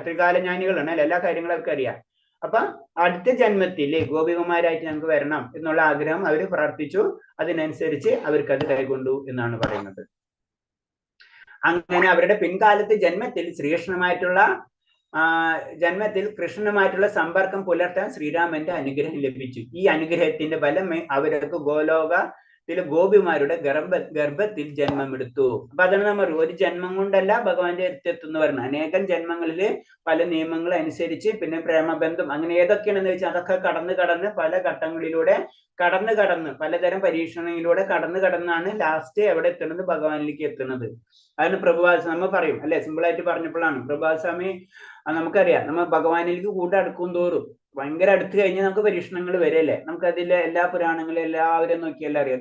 ത്രികാലജ്ഞാനികളാണ് അല്ലെ? എല്ലാ കാര്യങ്ങളും അവർക്ക് അറിയാം. അപ്പൊ അടുത്ത ജന്മത്തിൽ ഗോപികുമാരായിട്ട് ഞങ്ങൾക്ക് വരണം എന്നുള്ള ആഗ്രഹം അവർ പ്രാർത്ഥിച്ചു. അതിനനുസരിച്ച് അവർക്ക് അത് കൈകൊണ്ടു എന്നാണ് പറയുന്നത്. അങ്ങനെ അവരുടെ പിൻകാലത്ത് ജന്മത്തിൽ കൃഷ്ണനുമായിട്ടുള്ള സമ്പർക്കം പുലർത്താൻ ശ്രീരാമന്റെ അനുഗ്രഹം ലഭിച്ചു. ഈ അനുഗ്രഹത്തിന്റെ ഫലമേ അവർക്ക് ഗോലോകത്തിലെ ഗോപിമാരുടെ ഗർഭത്തിൽ ജന്മമെടുത്തു. അപ്പൊ അതാണ് നമ്മൾ ഒരു ജന്മം കൊണ്ടല്ല ഭഗവാന്റെ അടുത്തെത്തുന്നു പറഞ്ഞത്. അനേകം ജന്മങ്ങളില് പല നിയമങ്ങൾ അനുസരിച്ച് പിന്നെ പ്രേമബന്ധം അങ്ങനെ ഏതൊക്കെയാണെന്ന് വെച്ചാൽ അതൊക്കെ കടന്ന് പല ഘട്ടങ്ങളിലൂടെ കടന്ന് പലതരം പരീക്ഷണങ്ങളിലൂടെ കടന്നാണ് ലാസ്റ്റ് എവിടെ എത്തുന്നത്? ഭഗവാനിലേക്ക് എത്തുന്നത്. അതിന് പ്രഭുപാദ നമ്മൾ പറയും അല്ലെ? സിമ്പിൾ ആയിട്ട് പറഞ്ഞപ്പോഴാണ് പ്രഭുപാദ സ്വാമി നമുക്കറിയാം. നമ്മൾ ഭഗവാനിലേക്ക് കൂടെ അടുക്കും തോറും ഭയങ്കര അടുത്ത് കഴിഞ്ഞാൽ നമുക്ക് പരീക്ഷണങ്ങൾ വരെയല്ലേ? നമുക്ക് അതിലെ എല്ലാ പുരാണങ്ങളും എല്ലാവരും നോക്കിയല്ല അറിയാം.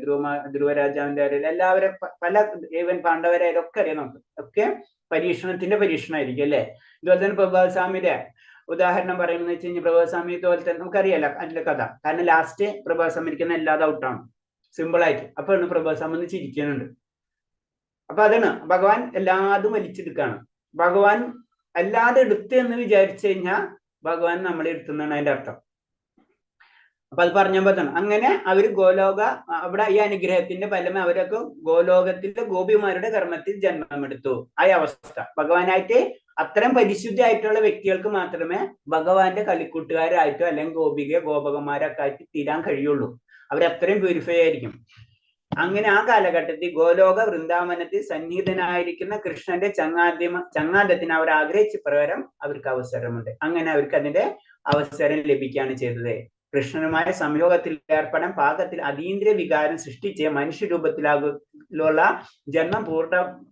ധ്രുവരാജാവിന്റെ അറിയാം, എല്ലാവരും പല ഈവൻ പാണ്ഡവരായാലും ഒക്കെ അറിയാം. നമുക്ക് ഒക്കെ പരീക്ഷണത്തിന്റെ പരീക്ഷണമായിരിക്കും അല്ലെ? ഇതുപോലെ തന്നെ പ്രഭുപാദ സ്വാമിയുടെ ഉദാഹരണം പറയുന്നത് വെച്ച് കഴിഞ്ഞാൽ പ്രഭുപാദ സ്വാമി ഇതുപോലെ തന്നെ നമുക്കറിയാലോ അതിന്റെ കഥ. കാരണം ലാസ്റ്റ് പ്രഭുപാദ സ്വാമി ഇരിക്കുന്ന എല്ലാതും ഔട്ടാണ് സിമ്പിൾ ആയിട്ട്. അപ്പോഴാണ് പ്രഭുപാദ സ്വാമി ചിരിക്കുന്നുണ്ട്. അപ്പൊ അതാണ് ഭഗവാൻ എല്ലാതും വലിച്ചെടുക്കാണ്. ഭഗവാൻ അല്ലാതെ എടുത്ത് എന്ന് വിചാരിച്ചു കഴിഞ്ഞാൽ ഭഗവാൻ നമ്മളെ എടുത്തുന്നാണ് അതിന്റെ അർത്ഥം. അപ്പൊ അത് പറഞ്ഞപ്പോ തന്നെ അങ്ങനെ അവർ അവിടെ ഈ അനുഗ്രഹത്തിന്റെ ഫലമേ അവരൊക്കെ ഗോലോകത്തിലെ ഗോപിമാരുടെ കർമ്മത്തിൽ ജന്മമെടുത്തു. ആ അവസ്ഥ ഭഗവാനായിട്ട് അത്തരം പരിശുദ്ധമായിട്ടുള്ള വ്യക്തികൾക്ക് മാത്രമേ ഭഗവാന്റെ കളിക്കൂട്ടുകാരായിട്ടോ അല്ലെങ്കിൽ ഗോപകന്മാരൊക്കെ ആയിട്ട് തീരാൻ കഴിയുള്ളൂ. അവരത്രയും പ്യൂരിഫൈ ആയിരിക്കും. അങ്ങനെ ആ കാലഘട്ടത്തിൽ ഗോലോക വൃന്ദാവനത്തിൽ സന്നിഹിതനായിരിക്കുന്ന കൃഷ്ണന്റെ ചങ്ങാതത്തിന് അവർ ആഗ്രഹിച്ച പ്രകാരം അവർക്ക് അവസരമുണ്ട്. അങ്ങനെ അവർക്ക് അതിന്റെ അവസരം ലഭിക്കുകയാണ് ചെയ്തത്. കൃഷ്ണനുമായ സംയോഗത്തിൽ ഏർപ്പെടാൻ പാകത്തിൽ അതീന്ദ്രിയ വികാരം സൃഷ്ടിച്ച് മനുഷ്യരൂപത്തിലുള്ള ജന്മം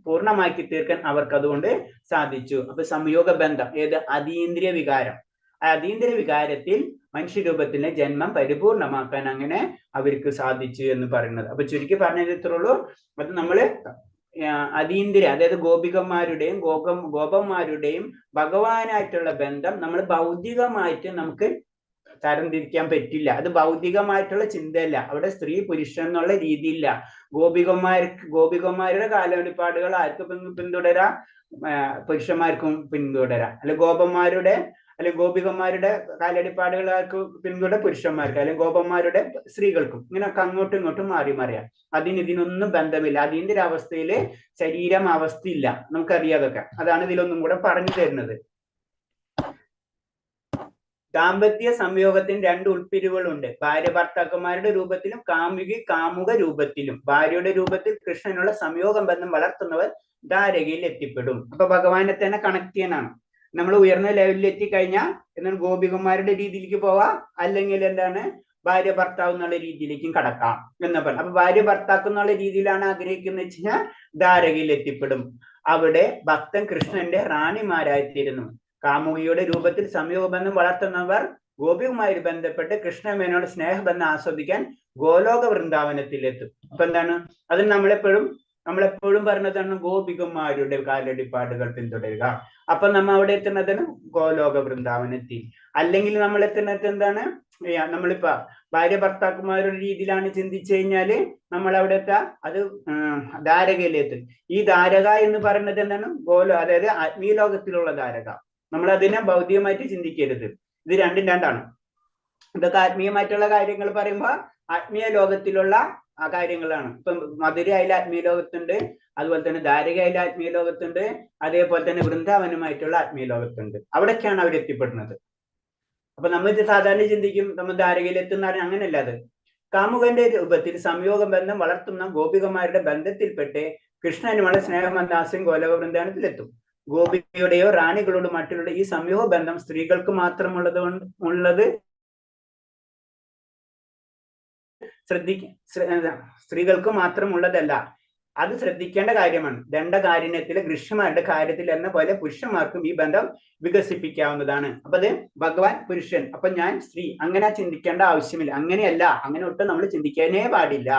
പൂർണ്ണമാക്കി തീർക്കാൻ അവർക്ക് അതുകൊണ്ട് സാധിച്ചു. അപ്പൊ സംയോഗ ബന്ധം ഏത് അതീന്ദ്രിയ വികാരം, ആ അതീന്ദ്രിയ വികാരത്തിൽ മനുഷ്യരൂപത്തിന്റെ ജന്മം പരിപൂർണമാക്കാൻ അങ്ങനെ അവർക്ക് സാധിച്ചു എന്ന് പറയുന്നത്. അപ്പൊ ചുരുക്കി പറഞ്ഞത് ഇത്രയുള്ളൂ. അത് നമ്മള് അതീന്ദ്രിയ, അതായത് ഗോപികന്മാരുടെയും ഗോപന്മാരുടെയും ഭഗവാനായിട്ടുള്ള ബന്ധം നമ്മൾ ഭൗതികമായിട്ട് നമുക്ക് തരംതിരിക്കാൻ പറ്റില്ല. അത് ഭൗതികമായിട്ടുള്ള ചിന്തയല്ല, അവിടെ സ്ത്രീ പുരുഷൻ എന്നുള്ള രീതിയില്ല. ഗോപികന്മാരുടെ കാലവെളിപ്പാടുകൾ ആർക്ക് പിന്തുടരാം? പുരുഷന്മാർക്കും പിന്തുടരാം. അല്ലെ ഗോപന്മാരുടെ ഗോപികന്മാരുടെ കാലടിപ്പാടുകൾ ആർക്ക് പിന്തുടരാം? പുരുഷന്മാർക്ക്. അല്ലെങ്കിൽ ഗോപന്മാരുടെ സ്ത്രീകൾക്കും. ഇങ്ങനെയൊക്കെ അങ്ങോട്ടും ഇങ്ങോട്ടും മാറി മറിയാം. ഇതിനൊന്നും ബന്ധമില്ല. അതിന്റെ ഒരു അവസ്ഥയില് ശരീരം അവസ്ഥയില്ല, നമുക്കറിയാതൊക്കെ. അതാണ് ഇതിലൊന്നും കൂടെ പറഞ്ഞു തരുന്നത്. ദാമ്പത്യ സംയോഗത്തിന് 2 ഉൾപ്പിരിവുകളുണ്ട്. ഭാര്യ ഭർത്താക്കന്മാരുടെ രൂപത്തിലും കാമുക രൂപത്തിലും. ഭാര്യയുടെ രൂപത്തിൽ കൃഷ്ണനുള്ള സംയോഗം ബന്ധം വളർത്തുന്നവർ ധാരകയിൽ എത്തിപ്പെടും. അപ്പൊ ഭഗവാനെ തന്നെ കണക്ട് ചെയ്യാനാണ്. നമ്മൾ ഉയർന്ന ലെവലിൽ എത്തിക്കഴിഞ്ഞാൽ എന്നാൽ ഗോപികന്മാരുടെ രീതിയിലേക്ക് പോവാം, അല്ലെങ്കിൽ എന്താണ് ഭാര്യ ഭർത്താവ് എന്നുള്ള രീതിയിലേക്കും കടക്കാം എന്ന് പറഞ്ഞു. അപ്പൊ ഭാര്യ ഭർത്താവ് എന്നുള്ള രീതിയിലാണ് ആഗ്രഹിക്കുന്നത് വെച്ച് കഴിഞ്ഞാൽ ധാരകയിൽ എത്തിപ്പെടും. അവിടെ ഭക്തൻ കൃഷ്ണന്റെ റാണിമാരായിത്തീരുന്നു. കാമുകിയുടെ രൂപത്തിൽ സംയോഗബന്ധം വളർത്തുന്നവർ ഗോപിയുമായി ബന്ധപ്പെട്ട് കൃഷ്ണമേനോട് സ്നേഹബന്ധം ആസ്വദിക്കാൻ ഗോലോക വൃന്ദാവനത്തിലെത്തും. അപ്പൊ എന്താണ് അത് നമ്മളെപ്പോഴും പറഞ്ഞതാണ് ഗോപികന്മാരുടെ കാലടിപ്പാടുകൾ പിന്തുടരുക. അപ്പൊ നമ്മൾ അവിടെ എത്തുന്നതാണ് ഗോലോക വൃന്ദാവനത്തിൽ. അല്ലെങ്കിൽ നമ്മൾ എത്തുന്നത് എന്താണ്? നമ്മളിപ്പോ ഭാര്യ ഭർത്താക്കന്മാരുടെ രീതിയിലാണ് ചിന്തിച്ചു കഴിഞ്ഞാല് നമ്മൾ അവിടെ എത്താ അത് ധാരകയിലെത്തും. ഈ ധാരക എന്ന് പറയുന്നത് എന്താണ്? അതായത് ആത്മീയ ലോകത്തിലുള്ള ധാരക. നമ്മൾ അതിനെ ഭൗതികമായിട്ട് ചിന്തിക്കരുത്. ഇത് രണ്ടാണ്. ഇതൊക്കെ ആത്മീയമായിട്ടുള്ള കാര്യങ്ങൾ പറയുമ്പോൾ ആത്മീയ ലോകത്തിലുള്ള ആ കാര്യങ്ങളാണ്. ഇപ്പൊ മധുരയിലെ ആത്മീയ ലോകത്തുണ്ട്, അതുപോലെ തന്നെ ധാരകയിലെ ആത്മീയ ലോകത്തുണ്ട്, അതേപോലെ തന്നെ വൃന്ദാവനമായിട്ടുള്ള ആത്മീയ ലോകത്തുണ്ട്. അവിടേക്കാണ് അവർ എത്തിപ്പെടുന്നത്. അപ്പൊ നമ്മൾ സാധാരണ ചിന്തിക്കും നമ്മൾ ധാരകയിൽ എത്തുന്ന അങ്ങനെയല്ല. അത് കാമുകന്റെ രൂപത്തിൽ സംയോഗ ബന്ധം വളർത്തുന്ന ഗോപികമാരുടെ ബന്ധത്തിൽപ്പെട്ട് കൃഷ്ണനുമാണ് സ്നേഹമന്ദാസ്യം ഗോലോക വൃന്ദാവനത്തിലെത്തും. ഗോപിയുടെയോ റാണികളോട് മറ്റുള്ള ഈ സംയോഗ ബന്ധം സ്ത്രീകൾക്ക് സ്ത്രീകൾക്ക് മാത്രമുള്ളതല്ല. അത് ശ്രദ്ധിക്കേണ്ട കാര്യമാണ്. ദണ്ഡകാരുണ്യത്തിലെ കൃഷ്ണന്മാരുടെ കാര്യത്തിൽ എന്ന പോലെ പുരുഷന്മാർക്കും ഈ ബന്ധം വികസിപ്പിക്കാവുന്നതാണ്. അപ്പൊ അത് ഭഗവാൻ പുരുഷൻ, അപ്പൊ ഞാൻ സ്ത്രീ, അങ്ങനെ ചിന്തിക്കേണ്ട ആവശ്യമില്ല. അങ്ങനെയല്ല, അങ്ങനെ ഒട്ടും നമ്മൾ ചിന്തിക്കാനേ പാടില്ല.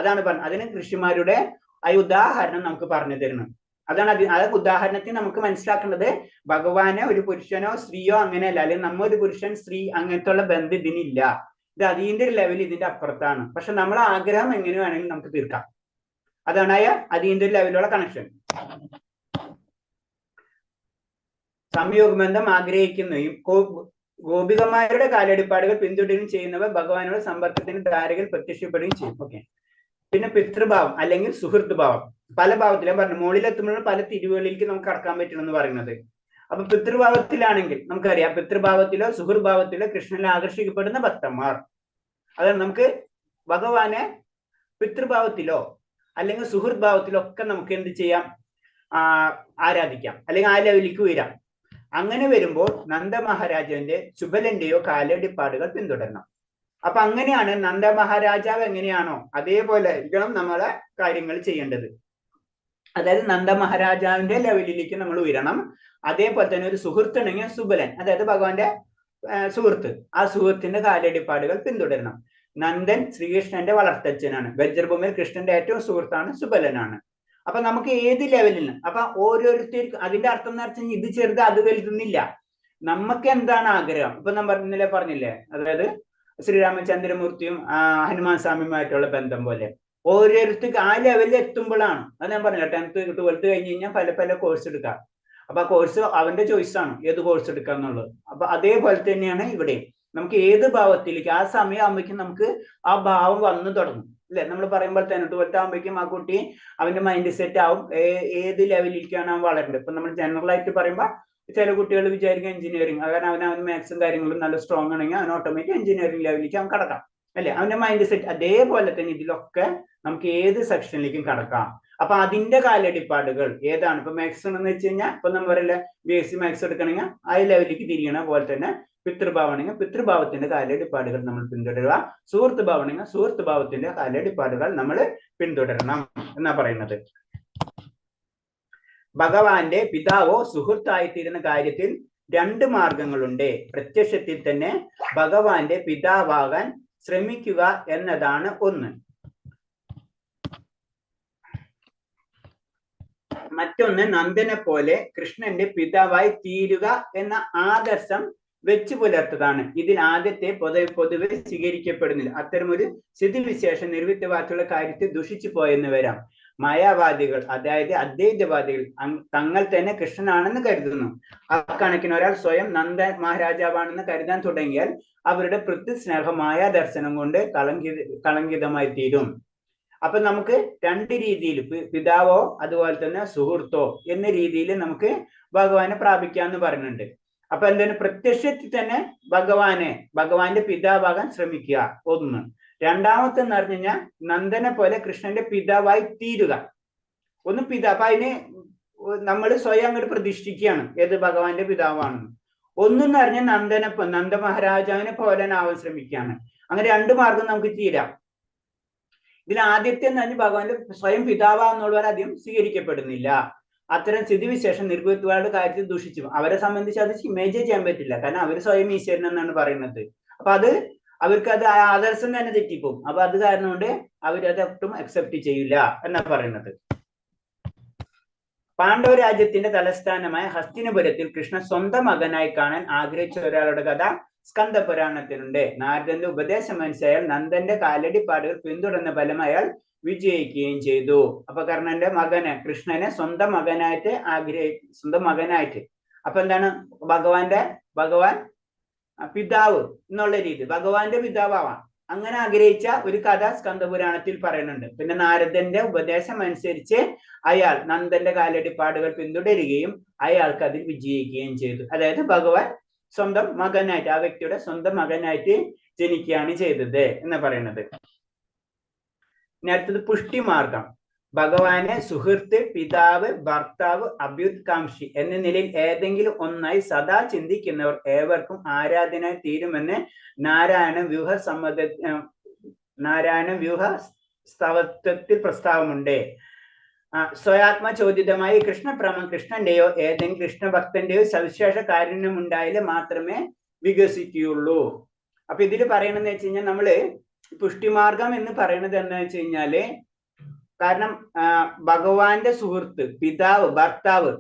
അതാണ് പറഞ്ഞത്. അതിന് കൃഷിമാരുടെ ആ ഉദാഹരണം നമുക്ക് പറഞ്ഞു തരുന്നു. അതാണ് ഉദാഹരണത്തിൽ നമുക്ക് മനസ്സിലാക്കേണ്ടത് ഭഗവാനെ ഒരു പുരുഷനോ സ്ത്രീയോ അങ്ങനെയല്ല, അല്ലെങ്കിൽ നമ്മൊരു പുരുഷൻ സ്ത്രീ അങ്ങനത്തെ ഉള്ള ബന്ധം ഇതിനില്ല. ഇത് അതിന്റെ ലെവൽ ഇതിന്റെ അപ്പുറത്താണ്. പക്ഷെ നമ്മളെ ആഗ്രഹം എങ്ങനെ വേണമെങ്കിലും നമുക്ക് തീർക്കാം. അതാണ് അതിന്റെ ലെവലിലുള്ള കണക്ഷൻ. സംയോഗബന്ധം ആഗ്രഹിക്കുന്നതും ഗോപികന്മാരുടെ കാലടിപ്പാടുകൾ പിന്തുടരുകയും ചെയ്യുന്നവർ ഭഗവാനോട് സമ്പർക്കത്തിന് ധാരകൾ പ്രത്യക്ഷപ്പെടുകയും ചെയ്യും. ഓക്കെ. പിന്നെ പിതൃഭാവം അല്ലെങ്കിൽ സുഹൃത്ത് ഭാവം. പല ഭാവത്തിലും പറഞ്ഞു, മുകളിലെത്തുമ്പോഴും പല തിരുവുകളിലേക്ക് നമുക്ക് കടക്കാൻ പറ്റണമെന്ന് പറയുന്നത്. അപ്പൊ പിതൃഭാവത്തിലാണെങ്കിൽ നമുക്കറിയാം, പിതൃഭാവത്തിലോ സുഹൃഭാവത്തിലോ കൃഷ്ണനിൽ ആകർഷിക്കപ്പെടുന്ന ഭക്തന്മാർ. അതായത് നമുക്ക് ഭഗവാനെ പിതൃഭാവത്തിലോ അല്ലെങ്കിൽ സുഹൃത്ത് ഭാവത്തിലോ ഒക്കെ നമുക്ക് എന്ത് ചെയ്യാം? ആരാധിക്കാം, അല്ലെങ്കിൽ ആ ലെവലിലേക്ക് ഉയരാം. അങ്ങനെ വരുമ്പോൾ നന്ദ മഹാരാജാവിന്റെ ശുബലന്റെയോ കാലടിപ്പാടുകൾ പിന്തുടരണം. അപ്പൊ അങ്ങനെയാണ് നന്ദ മഹാരാജാവ് എങ്ങനെയാണോ അതേപോലെ ആയിരിക്കണം നമ്മളെ കാര്യങ്ങൾ ചെയ്യേണ്ടത്. അതായത് നന്ദ മഹാരാജാവിന്റെ ലെവലിലേക്ക് നമ്മൾ ഉയരണം. അതേപോലെ തന്നെ ഒരു സുഹൃത്തുണ്ടെങ്കിൽ സുബലൻ, അതായത് ഭഗവാന്റെ സുഹൃത്ത്, ആ സുഹൃത്തിന്റെ കാലടിപ്പാടുകൾ പിന്തുടരണം. നന്ദൻ ശ്രീകൃഷ്ണന്റെ വളർത്തച്ഛനാണ്. വജ്രഭൂമിയിൽ കൃഷ്ണന്റെ ഏറ്റവും സുഹൃത്താണ് സുബലനാണ്. അപ്പൊ നമുക്ക് ഏത് ലെവലിൽ, അപ്പൊ ഓരോരുത്തർക്കും അതിന്റെ അർത്ഥം എന്ന് വെച്ചാൽ ഇത് ചെറുത് അത് വലുതുന്നില്ല. നമുക്ക് എന്താണ് ആഗ്രഹം? ഇപ്പൊ നമ്മൾ പറഞ്ഞില്ലേ, അതായത് ശ്രീരാമചന്ദ്രമൂർത്തിയും ഹനുമാൻ സ്വാമിയുമായിട്ടുള്ള ബന്ധം പോലെ ഓരോരുത്തർക്ക് ആ ലെവലിൽ എത്തുമ്പോഴാണ്. അത് ഞാൻ പറഞ്ഞില്ല, 10th 12th കഴിഞ്ഞ് കഴിഞ്ഞാൽ പല കോഴ്സ് എടുക്കാം. അപ്പൊ ആ കോഴ്സ് അവന്റെ ചോയ്സാണ് ഏത് കോഴ്സ് എടുക്കുക എന്നുള്ളത്. അപ്പൊ അതേപോലെ തന്നെയാണ് ഇവിടെ. നമുക്ക് ഏത് ഭാവത്തിലേക്ക് ആ സമയം ആകുമ്പോഴേക്കും നമുക്ക് ആ ഭാവം വന്നു തുടങ്ങും അല്ലെ. നമ്മൾ പറയുമ്പോൾ തന്നെ 12th ആകുമ്പോഴേക്കും ആ കുട്ടി അവന്റെ മൈൻഡ് സെറ്റ് ആവും ഏത് ലെവലിലേക്കാണ് അവൻ വളരേണ്ടത്. ഇപ്പൊ നമ്മൾ ജനറൽ ആയിട്ട് പറയുമ്പോൾ ചില കുട്ടികൾ വിചാരിക്കും എഞ്ചിനീയറിംഗ്, കാരണം അവൻ മാത്സും കാര്യങ്ങളും നല്ല സ്ട്രോങ് ആണെങ്കിൽ അവൻ ഓട്ടോമാറ്റിക് എഞ്ചിനീയറിംഗ് ലെവലിലേക്ക് അവൻ കടക്കാം അല്ലെ. അവന്റെ മൈൻഡ് സെറ്റ് അതേപോലെ തന്നെ ഇതിലൊക്കെ നമുക്ക് ഏത് സെക്ഷനിലേക്കും കടക്കാം. അപ്പൊ അതിന്റെ കാലടിപ്പാടുകൾ ഏതാണ്? ഇപ്പൊ മാത്സ് എന്ന് വെച്ച് കഴിഞ്ഞാൽ ഇപ്പൊ നമ്മൾ പറയില്ല BSc മാത്സ് എടുക്കണമെങ്കിൽ ആ ലെവലിലേക്ക് തിരിയണ പോലെ തന്നെ പിതൃഭാവമാണെങ്കിൽ പിതൃഭാവത്തിന്റെ കാലടിപ്പാടുകൾ നമ്മൾ പിന്തുടരുക, സുഹൃത്ത് ഭാവമാണെങ്കിൽ സുഹൃത്ത് ഭാവത്തിന്റെ കാലടിപ്പാടുകൾ നമ്മൾ പിന്തുടരണം എന്നാ പറയുന്നത്. ഭഗവാന്റെ പിതാവോ സുഹൃത്തായിത്തീരുന്ന കാര്യത്തിൽ രണ്ട് മാർഗങ്ങളുണ്ട്. പ്രത്യക്ഷത്തിൽ തന്നെ ഭഗവാന്റെ പിതാവാകാൻ ശ്രമിക്കുക എന്നതാണ് ഒന്ന്. മറ്റൊന്ന് നന്ദനെ പോലെ കൃഷ്ണന്റെ പിതാവായി തീരുക എന്ന ആദർശം വെച്ചു പുലർത്തതാണ്. ഇതിൽ ആദ്യത്തെ പൊതുവെ സ്വീകരിക്കപ്പെടുന്നില്ല. അത്തരമൊരു സ്ഥിതിവിശേഷം നിർവിത്യവാദികളുടെ കാര്യത്തിൽ ദുഷിച്ചു പോയെന്ന് വരാം. മായാവാദികൾ, അതായത് അദ്വൈതവാദികൾ തങ്ങൾ തന്നെ കൃഷ്ണനാണെന്ന് കരുതുന്നു. അക്കണക്കിന് ഒരാൾ സ്വയം നന്ദ മഹാരാജാവാണെന്ന് കരുതാൻ തുടങ്ങിയാൽ അവരുടെ പൃഥ്വിസ്നേഹ മായാദർശനം കൊണ്ട് കളങ്കിതമായി തീരും. അപ്പൊ നമുക്ക് രണ്ട് രീതിയിൽ പിതാവോ അതുപോലെ തന്നെ സുഹൃത്തോ എന്ന രീതിയിൽ നമുക്ക് ഭഗവാനെ പ്രാപിക്കാന്ന് പറയുന്നുണ്ട്. അപ്പൊ എന്താണ്, പ്രത്യക്ഷത്തിൽ തന്നെ ഭഗവാന്റെ പിതാവാകാൻ ശ്രമിക്കുക ഒന്ന്. രണ്ടാമത്തെ എന്ന് പറഞ്ഞു കഴിഞ്ഞാൽ നന്ദനെ പോലെ കൃഷ്ണന്റെ പിതാവായി തീരുക. ഒന്ന് അപ്പൊ അതിന് നമ്മൾ സ്വയം അങ്ങോട്ട് പ്രതിഷ്ഠിക്കുകയാണ് ഏത് ഭഗവാന്റെ പിതാവാണെന്ന്. ഒന്നെന്ന് പറഞ്ഞാൽ നന്ദ മഹാരാജാവിനെ പോലെയാവാൻ ശ്രമിക്കുകയാണ്. അങ്ങനെ രണ്ട് മാർഗം നമുക്ക് തീരാം. ഇതിൽ ആദ്യത്തെ എന്ന് പറഞ്ഞാൽ ഭഗവാന്റെ സ്വയം പിതാവാന്നുള്ളവർ അധികം സ്വീകരിക്കപ്പെടുന്നില്ല. അത്തരം സ്ഥിതിവിശേഷം നിർഗുരുത്വയുടെ കാര്യത്തിൽ ദൂഷിച്ചു. അവരെ സംബന്ധിച്ച് അത് ഇമേജ് ചെയ്യാൻ പറ്റില്ല, കാരണം അവർ സ്വയം ഈശ്വരൻ എന്നാണ് പറയുന്നത്. അപ്പൊ അവർക്ക് അത് ആദർശം തന്നെ തെറ്റിപ്പോകും. അപ്പൊ അത് കാരണം കൊണ്ട് അവരത് ഒട്ടും അക്സെപ്റ്റ് ചെയ്യില്ല എന്നാ പറയുന്നത്. പാണ്ഡവ രാജ്യത്തിന്റെ തലസ്ഥാനമായ ഹസ്തിനപുരത്തിൽ കൃഷ്ണൻ സ്വന്തം മകനായി കാണാൻ ആഗ്രഹിച്ച ഒരാളുടെ കഥ സ്കന്ദ പുരാണത്തിനുണ്ട്. നാരദന്റെ ഉപദേശം അനുസരിച്ച് നന്ദന്റെ കാലടിപ്പാടുകൾ പിന്തുടർന്ന ഫലം അയാൾ വിജയിക്കുകയും ചെയ്തു. അപ്പൊ കൃഷ്ണനെ സ്വന്തം മകനായിട്ട് അപ്പൊ എന്താണ്, ഭഗവാൻ പിതാവ് എന്നുള്ള രീതി ഭഗവാന്റെ പിതാവാണ് അങ്ങനെ ആഗ്രഹിച്ച ഒരു കഥ സ്കന്ദപുരാണത്തിൽ പറയുന്നുണ്ട്. പിന്നെ നാരദന്റെ ഉപദേശം അനുസരിച്ച് അയാൾ നന്ദന്റെ കാലടിപ്പാടുകൾ പിന്തുടരുകയും അയാൾക്ക് അതിൽ വിജയിക്കുകയും ചെയ്തു. അതായത് ഭഗവാൻ സ്വന്തം മകനായിട്ട്, ആ വ്യക്തിയുടെ സ്വന്തം മകനായിട്ട് ജനിക്കുകയാണ് ചെയ്തത് എന്ന് പറയുന്നത്. ഇനി അടുത്തത് പുഷ്ടിമാർഗം. ഭഗവാനെ സുഹൃത്ത്, പിതാവ്, ഭർത്താവ്, അഭ്യുത്കാംക്ഷി എന്ന നിലയിൽ ഏതെങ്കിലും ഒന്നായി സദാ ചിന്തിക്കുന്നവർ ഏവർക്കും ആരാധനായി തീരുമെന്ന് നാരായണ വ്യൂഹ സ്തവത്വത്തിൽ പ്രസ്താവമുണ്ട്. സ്വയാത്മചോദിതമായി കൃഷ്ണന്റെയോ ഏതെങ്കിലും കൃഷ്ണഭക്തന്റെയോ സവിശേഷ കാരുണ്യം ഉണ്ടായാലേ മാത്രമേ വികസിക്കുകയുള്ളൂ. അപ്പൊ ഇതിൽ പറയണെന്ന് വെച്ച് കഴിഞ്ഞാൽ നമ്മള് പുഷ്ടിമാർഗം എന്ന് പറയുന്നത് എന്താ വെച്ച് കഴിഞ്ഞാല്, കാരണം ഭഗവാന്റെ സുഹൃത്ത്, പിതാവ്, ഭർത്താവ്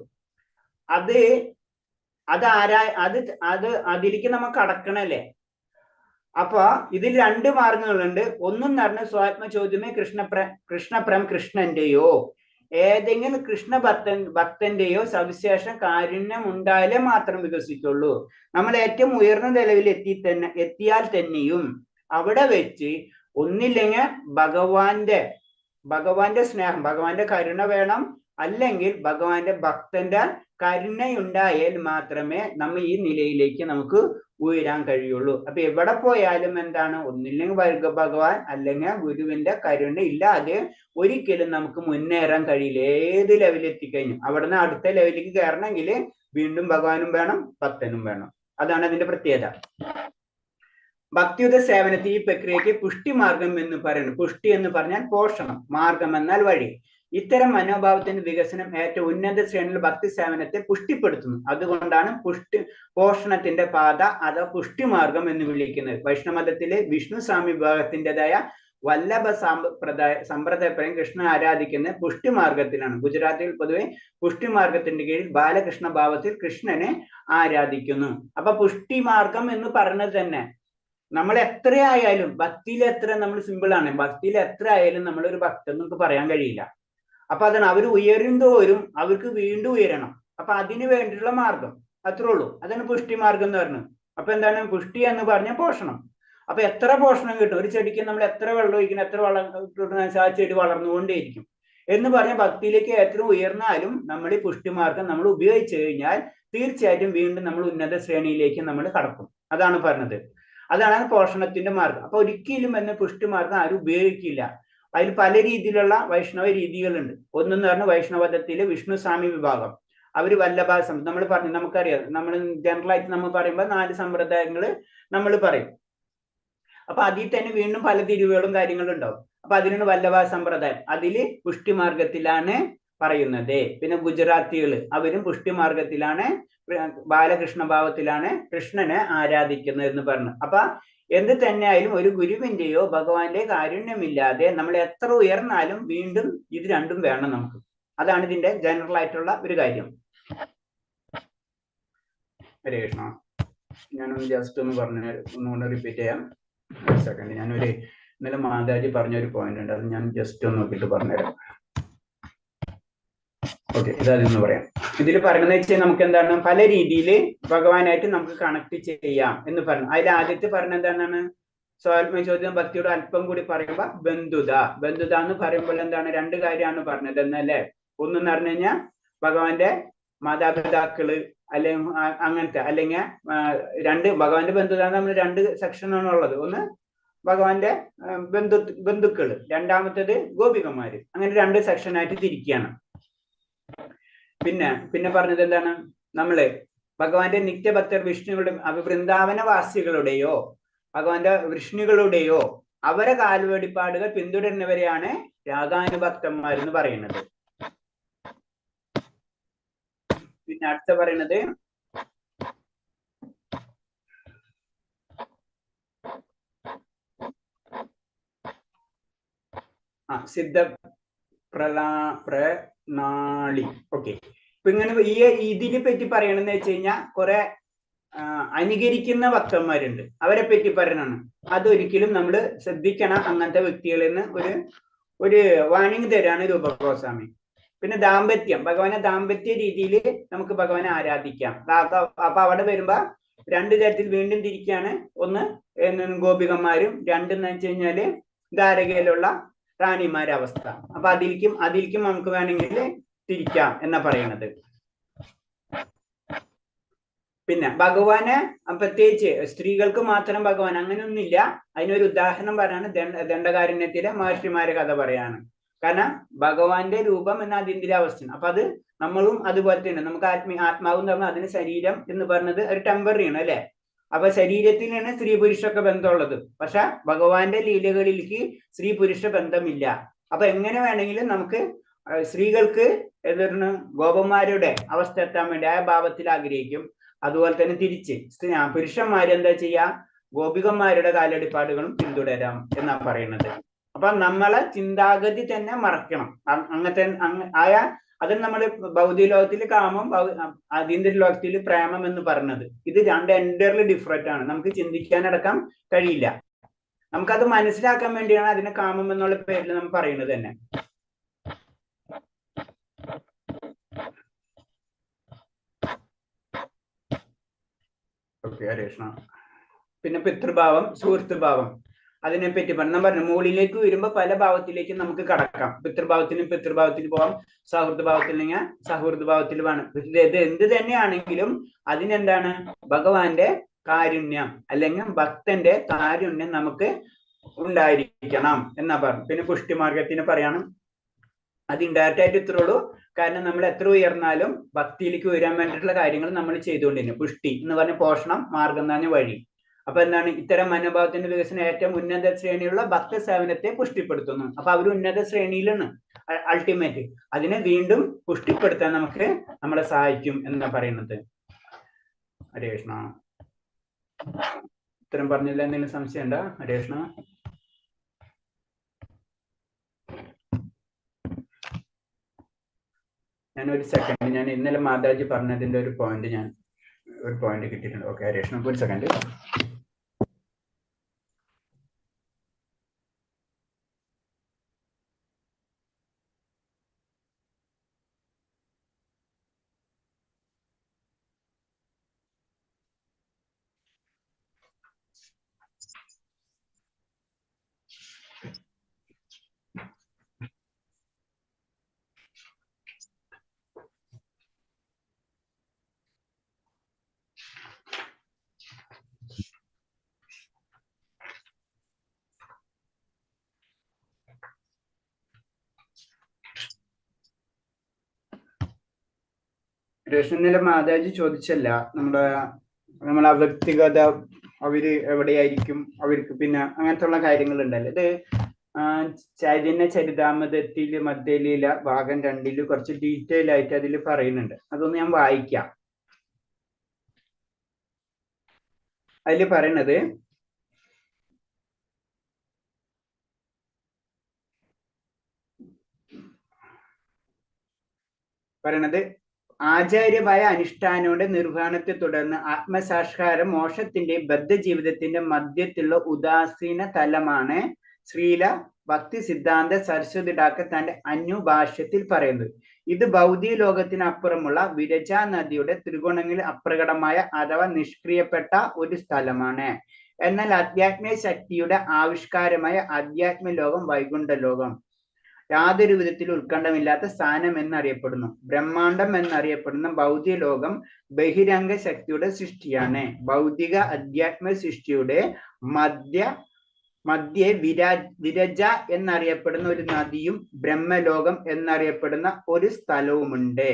അതിലേക്ക് നമുക്ക് അടക്കണല്ലേ. അപ്പൊ ഇതിൽ രണ്ട് മാർഗങ്ങളുണ്ട്. ഒന്നെന്ന് പറഞ്ഞാൽ സ്വാത്മചോദ്യമേ കൃഷ്ണപ്രം കൃഷ്ണന്റെയോ ഏതെങ്കിലും ഭക്തന്റെയോ സവിശേഷ കാരുണ്യം ഉണ്ടായാലേ മാത്രം വികസിക്കുള്ളൂ. നമ്മൾ ഏറ്റവും ഉയർന്ന നിലവിൽ എത്തിയാൽ തന്നെയും അവിടെ വെച്ച് ഒന്നില്ലെങ്കിൽ ഭഗവാന്റെ സ്നേഹം, ഭഗവാന്റെ കരുണ വേണം, അല്ലെങ്കിൽ ഭഗവാന്റെ ഭക്തന്റെ കരുണയുണ്ടായാൽ മാത്രമേ നമ്മൾ ഈ നിലയിലേക്ക് നമുക്ക് ഉയരാൻ കഴിയുള്ളൂ. അപ്പൊ എവിടെ പോയാലും എന്താണ്, ഒന്നില്ലെങ്കിൽ ഭഗവാൻ അല്ലെങ്കിൽ ഗുരുവിന്റെ കരുണ ഇല്ലാതെ ഒരിക്കലും നമുക്ക് മുന്നേറാൻ കഴിയില്ല. ഏത് ലെവലിൽ എത്തിക്കഴിഞ്ഞു അവിടുന്ന് അടുത്ത ലെവലിലേക്ക് കയറണമെങ്കിൽ വീണ്ടും ഭഗവാനും വേണം, ഭക്തനും വേണം. അതാണ് അതിന്റെ പ്രത്യേകത. ഭക്തിയുത സേവനത്തിൽ ഈ പ്രക്രിയക്ക് പുഷ്ടിമാർഗം എന്ന് പറയുന്നു. പുഷ്ടി എന്ന് പറഞ്ഞാൽ പോഷണം, മാർഗം എന്നാൽ വഴി. ഇത്തരം മനോഭാവത്തിന്റെ വികസനം ഏറ്റവും ഉന്നത ശ്രേണിയിൽ ഭക്തി സേവനത്തെ പുഷ്ടിപ്പെടുത്തുന്നു. അതുകൊണ്ടാണ് പോഷണത്തിന്റെ പാത അഥവാ പുഷ്ടിമാർഗം എന്ന് വിളിക്കുന്നത്. വൈഷ്ണവമതത്തിലെ വിഷ്ണു സ്വാമി വിഭാഗത്തിൻ്റെതായ വല്ലഭ സമ്പ്രദായപ്രകാരം കൃഷ്ണൻ ആരാധിക്കുന്ന പുഷ്ടിമാർഗത്തിലാണ്. ഗുജറാത്തിൽ പൊതുവെ പുഷ്ടിമാർഗത്തിന്റെ കീഴിൽ ബാലകൃഷ്ണ ഭാവത്തിൽ കൃഷ്ണനെ ആരാധിക്കുന്നു. അപ്പൊ പുഷ്ടിമാർഗം എന്ന് പറയുന്നത് തന്നെ നമ്മൾ എത്രയായാലും ഭക്തിയിൽ എത്ര നമ്മൾ സിമ്പിളാണ്, ഭക്തിയിൽ എത്ര ആയാലും നമ്മളൊരു ഭക്തൻ നമുക്ക് പറയാൻ കഴിയില്ല. അപ്പൊ അതാണ് അവർ ഉയരുന്തോറും അവർക്ക് വീണ്ടും ഉയരണം. അപ്പൊ അതിന് വേണ്ടിയിട്ടുള്ള മാർഗം അത്രേ ഉള്ളൂ. അതാണ് പുഷ്ടിമാർഗം എന്ന് പറയുന്നത്. അപ്പൊ എന്താണ് പുഷ്ടി എന്ന് പറഞ്ഞാൽ പോഷണം. അപ്പൊ എത്ര പോഷണം കിട്ടും ഒരു ചെടിക്ക്, നമ്മൾ എത്ര വെള്ളം ഒഴിക്കണം, എത്ര വെള്ളം ആ ചെടി വളർന്നുകൊണ്ടേയിരിക്കും എന്ന് പറഞ്ഞ ഭക്തിയിലേക്ക് ഏറ്റവും ഉയർന്നാലും നമ്മൾ ഈ പുഷ്ടിമാർഗം നമ്മൾ ഉപയോഗിച്ചു കഴിഞ്ഞാൽ തീർച്ചയായിട്ടും വീണ്ടും നമ്മൾ ഉന്നത ശ്രേണിയിലേക്ക് നമ്മൾ കടക്കും. അതാണ് പറഞ്ഞത്. അതാണ് പോഷണത്തിന്റെ മാർഗം. അപ്പൊ ഒരിക്കലും എന്ന പുഷ്ടിമാർഗം ആരും ഉപയോഗിക്കില്ല. അതിൽ പല രീതിയിലുള്ള വൈഷ്ണവ രീതികളുണ്ട്. ഒന്നെന്ന് പറഞ്ഞാൽ വൈഷ്ണവതത്തിലെ വിഷ്ണു സ്വാമി വിഭാഗം, അവര് നമ്മൾ പറഞ്ഞു, നമുക്കറിയാം, നമ്മൾ ജനറൽ ആയിട്ട് നമ്മൾ പറയുമ്പോൾ 4 സമ്പ്രദായങ്ങൾ നമ്മൾ പറയും. അപ്പൊ അതിൽ തന്നെ വീണ്ടും പല തിരിവുകളും കാര്യങ്ങളും ഉണ്ടാവും. അപ്പൊ അതിനാണ് വല്ലഭ സമ്പ്രദായം, അതില് പുഷ്ടിമാർഗത്തിലാണ് പറയുന്നത്. പിന്നെ ഗുജറാത്തികൾ, അവരും പുഷ്ടിമാർഗത്തിലാണ്, ബാലകൃഷ്ണ ഭാവത്തിലാണ് കൃഷ്ണനെ ആരാധിക്കുന്നത് എന്ന് പറഞ്ഞു. അപ്പൊ എന്ത് തന്നെയായാലും ഒരു ഗുരുവിന്റെയോ ഭഗവാന്റെ കാരുണ്യമില്ലാതെ നമ്മൾ എത്ര ഉയർന്നാലും വീണ്ടും ഇത് രണ്ടും വേണം നമുക്ക്. അതാണ് ഇതിന്റെ ജനറൽ ആയിട്ടുള്ള ഒരു കാര്യം. ഹരേ കൃഷ്ണ. ഞാനൊന്ന് ജസ്റ്റ് ഒന്ന് ഒന്നുകൂടെ റിപ്പീറ്റ് ചെയ്യാം. ഒരു സെക്കൻഡ്. ഞാനൊരു ഇന്നലെ മാതാജി പറഞ്ഞൊരു പോയിന്റ് ഉണ്ട്, അത് ഞാൻ ജസ്റ്റ് ഒന്ന് നോക്കിയിട്ട് പറഞ്ഞുതരാം. ഓക്കെ, ഇതാദ്യം പറയാം. ഇതിൽ പറയുന്നത് വെച്ചാൽ നമുക്ക് എന്താണ്, പല രീതിയിൽ ഭഗവാനായിട്ട് നമുക്ക് കണക്ട് ചെയ്യാം എന്ന് പറഞ്ഞു. അതിൽ ആദ്യത്തെ പറഞ്ഞ എന്താണ്, സ്വാത്മ ചോദ്യം ഭക്തിയോട് അല്പം കൂടി പറയുമ്പോ ബന്ധുത എന്ന് പറയുമ്പോൾ എന്താണ്, 2 കാര്യമാണ് പറഞ്ഞത് എന്നല്ലേ. ഒന്നെന്ന് പറഞ്ഞു കഴിഞ്ഞാൽ ഭഗവാന്റെ മാതാപിതാക്കള് അല്ലെങ്കിൽ അങ്ങനത്തെ, അല്ലെങ്കിൽ 2 ഭഗവാന്റെ ബന്ധുത നമ്മൾ 2 സെക്ഷനാണ് ഉള്ളത്. ഒന്ന് ഭഗവാന്റെ ബന്ധുക്കള്, രണ്ടാമത്തേത് ഗോപികമാര്. അങ്ങനെ 2 സെക്ഷനായിട്ട് തിരിക്കുകയാണ്. പിന്നെ പറഞ്ഞത് എന്താണ്, നമ്മള് ഭഗവാന്റെ നിത്യഭക്തർ വിഷ്ണുകളുടെ വൃന്ദാവനവാസികളുടെയോ ഭഗവാന്റെ വിഷ്ണുകളുടെയോ അവരെ കാൽവെടിപ്പാടുകൾ പിന്തുടരുന്നവരെയാണ് രാഗാനുഭക്തന്മാരെന്ന് പറയുന്നത്. പിന്നെ അടുത്ത പറയുന്നത് സിദ്ധ പ്രണാളി. ഓക്കെ, ഇപ്പൊ ഇങ്ങനെ ഇതിനെ പറ്റി പറയണെന്ന് വെച്ച് കഴിഞ്ഞാൽ കുറെ അനുകരിക്കുന്ന ഭക്തന്മാരുണ്ട്, അവരെ പറ്റി പറയണാണ്. അതൊരിക്കലും നമ്മൾ ശ്രദ്ധിക്കണം. അങ്ങനത്തെ വ്യക്തികളിൽ നിന്ന് ഒരു വാണിംഗ് തരാണ് രൂപഗോസ്വാമി. പിന്നെ ഭഗവാനെ ദാമ്പത്യ രീതിയിൽ നമുക്ക് ഭഗവാനെ ആരാധിക്കാം. അപ്പൊ അവിടെ വരുമ്പോ 2 തരത്തിൽ വീണ്ടും തിരിക്കുകയാണ്. ഒന്ന് ഗോപികന്മാരും, 2 എന്ന് വെച്ച് കഴിഞ്ഞാല് ദ്വാരകയിലുള്ള റാണിമാരുടെ അവസ്ഥ. അപ്പൊ അതിലേക്കും നമുക്ക് വേണമെങ്കിൽ തിരിക്കാം എന്നാ പറയണത്. പിന്നെ ഭഗവാന് പ്രത്യേകിച്ച് സ്ത്രീകൾക്ക് മാത്രം ഭഗവാൻ അങ്ങനെയൊന്നുമില്ല. അതിനൊരു ഉദാഹരണം പറയാണ് ദണ്ഡകാരണ്യത്തിലെ മഹർഷിമാരെ കഥ പറയാണ്. കാരണം ഭഗവാന്റെ രൂപം എന്ന അതിന്റെ അവസ്ഥ. അപ്പൊ അത് നമ്മളും അതുപോലെ തന്നെ, നമുക്ക് ആത്മാവും തമ്മിൽ അതിന് ശരീരം എന്ന് പറഞ്ഞത് ഒരു ടെമ്പററി ആണ് അല്ലെ. അപ്പൊ ശരീരത്തിനാണ് സ്ത്രീ പുരുഷൊക്കെ ബന്ധമുള്ളത്. പക്ഷെ ഭഗവാന്റെ ലീലകളിലേക്ക് സ്ത്രീ പുരുഷ ബന്ധമില്ല. അപ്പൊ എങ്ങനെ വേണമെങ്കിലും നമുക്ക് സ്ത്രീകൾക്ക് എതിർന്ന് ഗോപന്മാരുടെ അവസ്ഥ എത്താൻ വേണ്ടി ആ ഭാവത്തിൽ ആഗ്രഹിക്കും. അതുപോലെ തന്നെ തിരിച്ച് പുരുഷന്മാരെന്താ ചെയ്യാ, ഗോപികന്മാരുടെ കാലടിപ്പാടുകളും പിന്തുടരാം എന്നാ പറയുന്നത്. അപ്പൊ നമ്മളെ ചിന്താഗതി തന്നെ മറക്കണം. അങ്ങനത്തെ അതിന് നമ്മൾ ഭൗതിക ലോകത്തിൽ കാമം, അതീന്ദ്രിയ ലോകത്തിൽ പ്രേമം എന്ന് പറഞ്ഞത്, ഇത് 2 എൻറ്റയർലി ഡിഫറെന്റ് ആണ്. നമുക്ക് ചിന്തിക്കാനടക്കം കഴിയില്ല. നമുക്കത് മനസ്സിലാക്കാൻ വേണ്ടിയാണ് അതിനെ കാമം എന്നുള്ള പേരിൽ നമ്മൾ പറയുന്നത് തന്നെ. ഓക്കെ, ഹരേ കൃഷ്ണ. പിന്നെ പിതൃഭാവം, സുഹൃത്തുഭാവം, അതിനെപ്പറ്റി പറഞ്ഞു. മുകളിലേക്ക് വരുമ്പോ പല ഭാവത്തിലേക്കും നമുക്ക് കടക്കാം. പിതൃഭാവത്തിൽ പോവാം, സൗഹൃദഭാവത്തില്ലെങ്കിൽ സൗഹൃദഭാവത്തിൽ വേണം. ഇത് എന്ത് തന്നെയാണെങ്കിലും അതിനെന്താണ്, ഭഗവാന്റെ കാരുണ്യം അല്ലെങ്കിൽ ഭക്തന്റെ കാരുണ്യം നമുക്ക് ഉണ്ടായിരിക്കണം എന്നാ പറഞ്ഞു. പിന്നെ പുഷ്ടിമാർഗത്തിന് പറയണം. അത് ഇൻഡയറക്റ്റ് ആയിട്ട് ഇത്രേ ഉള്ളൂ. കാരണം നമ്മൾ എത്ര ഉയർന്നാലും ഭക്തിയിലേക്ക് വരാൻ വേണ്ടിയിട്ടുള്ള കാര്യങ്ങൾ നമ്മൾ ചെയ്തുകൊണ്ടിരുന്നു. പുഷ്ടി എന്ന് പറഞ്ഞ പോഷണം, മാർഗം എന്ന് പറഞ്ഞ വഴി. അപ്പൊ എന്താണ്, ഇത്തരം മനോഭാവത്തിന്റെ വികസനം ഏറ്റവും ഉന്നത ശ്രേണിയുള്ള ഭക്ത സേവനത്തെ പുഷ്ടിപ്പെടുത്തുന്നു. അപ്പൊ അവർ ഉന്നത ശ്രേണിയിലാണ് അൾട്ടിമേറ്റ്. അതിനെ വീണ്ടും പുഷ്ടിപ്പെടുത്താൻ നമുക്ക് നമ്മളെ സഹായിക്കും എന്നാ പറയുന്നത്. ഹരേ കൃഷ്ണ. ഇത്തരം പറഞ്ഞില്ല, എന്തെങ്കിലും സംശയം ഉണ്ടോ? ഹരേ കൃഷ്ണ. ഞാനൊരു സെക്കൻഡ്, ഞാൻ ഇന്നലെ മാതാജി പറഞ്ഞതിന്റെ ഒരു പോയിന്റ് കിട്ടിയിട്ടുണ്ട്. ഓക്കെ, ഹരേ കൃഷ്ണ. ഒരു സെക്കൻഡ്. കൃഷ്ണനിലെ മാതാജി ചോദിച്ചല്ല നമ്മളെ വ്യക്തിഗത അവര് എവിടെയായിരിക്കും, അവർക്ക് പിന്നെ അങ്ങനത്തെ ഉള്ള കാര്യങ്ങളുണ്ടല്ലോ. ഇത് ചൈതന്യ ചരിതാമൃതത്തില് മധ്യലീല ഭാഗം 2 കുറച്ച് ഡീറ്റെയിൽ ആയിട്ട് അതിൽ പറയുന്നുണ്ട്. അതൊന്ന് ഞാൻ വായിക്കാം. അതിൽ പറയണത് ആചാര്യമായ അനുഷ്ഠാനങ്ങളുടെ നിർവഹണത്തെ തുടർന്ന് ആത്മസാക്ഷാത്കാരം മോക്ഷത്തിന്റെ ബദ്ധജീവിതത്തിന്റെ മധ്യത്തിലുള്ള ഉദാസീന തലമാണ് ശ്രീല ഭക്തി സിദ്ധാന്ത സരസ്വതി ഠാക്കർ തന്റെ അന്യുഭാഷ്യത്തിൽ പറയുന്നത്. ഇത് ഭൗതിക ലോകത്തിനപ്പുറമുള്ള വിരജാ നദിയുടെ ത്രിഗുണങ്ങളിൽ അപ്രകടമായ അഥവാ നിഷ്ക്രിയപ്പെട്ട ഒരു സ്ഥലമാണ്. എന്നാൽ ആധ്യാത്മിക ശക്തിയുടെ ആവിഷ്കാരമായ അധ്യാത്മ ലോകം വൈകുണ്ഠ ലോകം യാതൊരു വിധത്തിൽ ഉത്കണ്ഠമില്ലാത്ത സ്ഥാനം എന്നറിയപ്പെടുന്നു. ബ്രഹ്മാണ്ടം എന്നറിയപ്പെടുന്ന ഭൗതിക ലോകം ബഹിരംഗ ശക്തിയുടെ സൃഷ്ടിയാണ്. ഭൗതിക അധ്യാത്മ സൃഷ്ടിയുടെ മധ്യേ വിരജ എന്നറിയപ്പെടുന്ന ഒരു നദിയും brahmലോകം എന്നറിയപ്പെടുന്ന ഒരു സ്ഥലവുമുണ്ട്.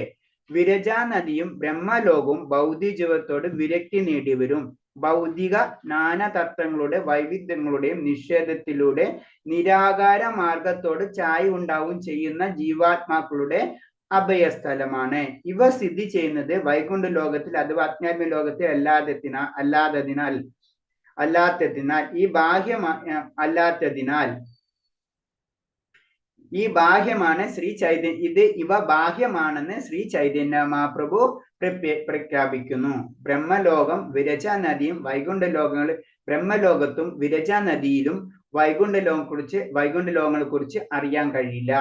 വിരജാ നദിയും ബ്രഹ്മലോകവും ഭൗതിക ജീവിതത്തോട് വിരക്തി നേടിവരും. ഭൗതിക നാനാതത്വങ്ങളുടെ വൈവിധ്യങ്ങളുടെയും നിഷേധത്തിലൂടെ നിരാകാര മാർഗത്തോട് ചായ ഉണ്ടാവും ചെയ്യുന്ന ജീവാത്മാക്കളുടെ അഭയസ്ഥലമാണ്. ഇവ സ്ഥിതി ചെയ്യുന്നത് വൈകുണ്ഠ ലോകത്തിൽ അഥവാ അജ്ഞാത്മ ലോകത്തിൽ ബാഹ്യമാണ് ഇവ ബാഹ്യമാണെന്ന് ശ്രീ ചൈതന്യ മഹാപ്രഭു പ്രഖ്യാപിക്കുന്നു. ബ്രഹ്മലോകം വിരജാ നദിയും ബ്രഹ്മലോകത്തും വിരജാ നദിയിലും വൈകുണ്ഠ കുറിച്ച് അറിയാൻ കഴിയില്ല.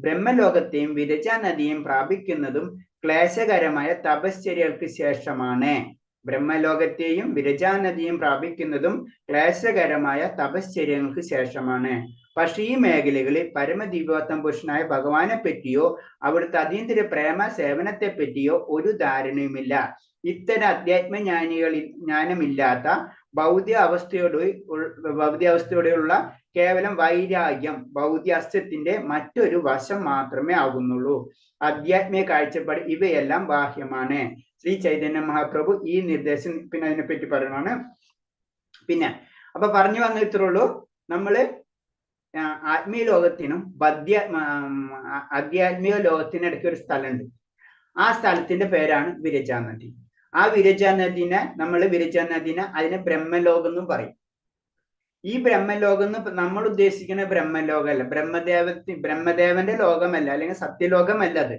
ബ്രഹ്മലോകത്തെയും വിരജാ നദിയെയും പ്രാപിക്കുന്നതും ക്ലേശകരമായ തപശ്ചര്യകൾക്ക് ശേഷമാണ്. ബ്രഹ്മലോകത്തെയും വിരജാ നദിയും പ്രാപിക്കുന്നതും ക്ലേശകരമായ തപശ്ചര്യങ്ങൾക്ക് ശേഷമാണ്. പക്ഷെ ഈ മേഖലകളിൽ പരമദിവ്യോത്തമ പുരുഷനായ ഭഗവാനെ പറ്റിയോ അവിടുത്തെ അതീന്ദ്രിയ പ്രേമ സേവനത്തെ പറ്റിയോ ഒരു ധാരണയുമില്ല. ഇത്തരം അധ്യാത്മ ജ്ഞാനമില്ലാത്ത ഭൗതിക അവസ്ഥയോടെയുള്ള കേവലം വൈരാഗ്യം ഭൗതികത്തിന്റെ മറ്റൊരു വശം മാത്രമേ ആകുന്നുള്ളൂ. ആധ്യാത്മിക കാഴ്ചപ്പാട് ഇവയെല്ലാം ബാഹ്യമാണ്. ശ്രീ ചൈതന്യ മഹാപ്രഭു ഈ നിർദ്ദേശം പിന്നെ അതിനെപ്പറ്റി പറയുന്നതാണ്. പിന്നെ അപ്പൊ പറഞ്ഞു വന്ന ഇത്രയുള്ളൂ. നമ്മള് ആത്മീയ ലോകത്തിനും ആധ്യാത്മിക ലോകത്തിനിടയ്ക്ക് ഒരു സ്ഥലമുണ്ട്. ആ സ്ഥലത്തിന്റെ പേരാണ് വിരജാ നദി. ആ വിരജാ നദിനെ അതിനെ ബ്രഹ്മലോകം എന്നും പറയും. ഈ ബ്രഹ്മലോകം എന്ന് നമ്മൾ ഉദ്ദേശിക്കുന്ന ബ്രഹ്മലോകമല്ല, ബ്രഹ്മദേവന്റെ ലോകമല്ല, അല്ലെങ്കിൽ സത്യലോകമല്ല അത്.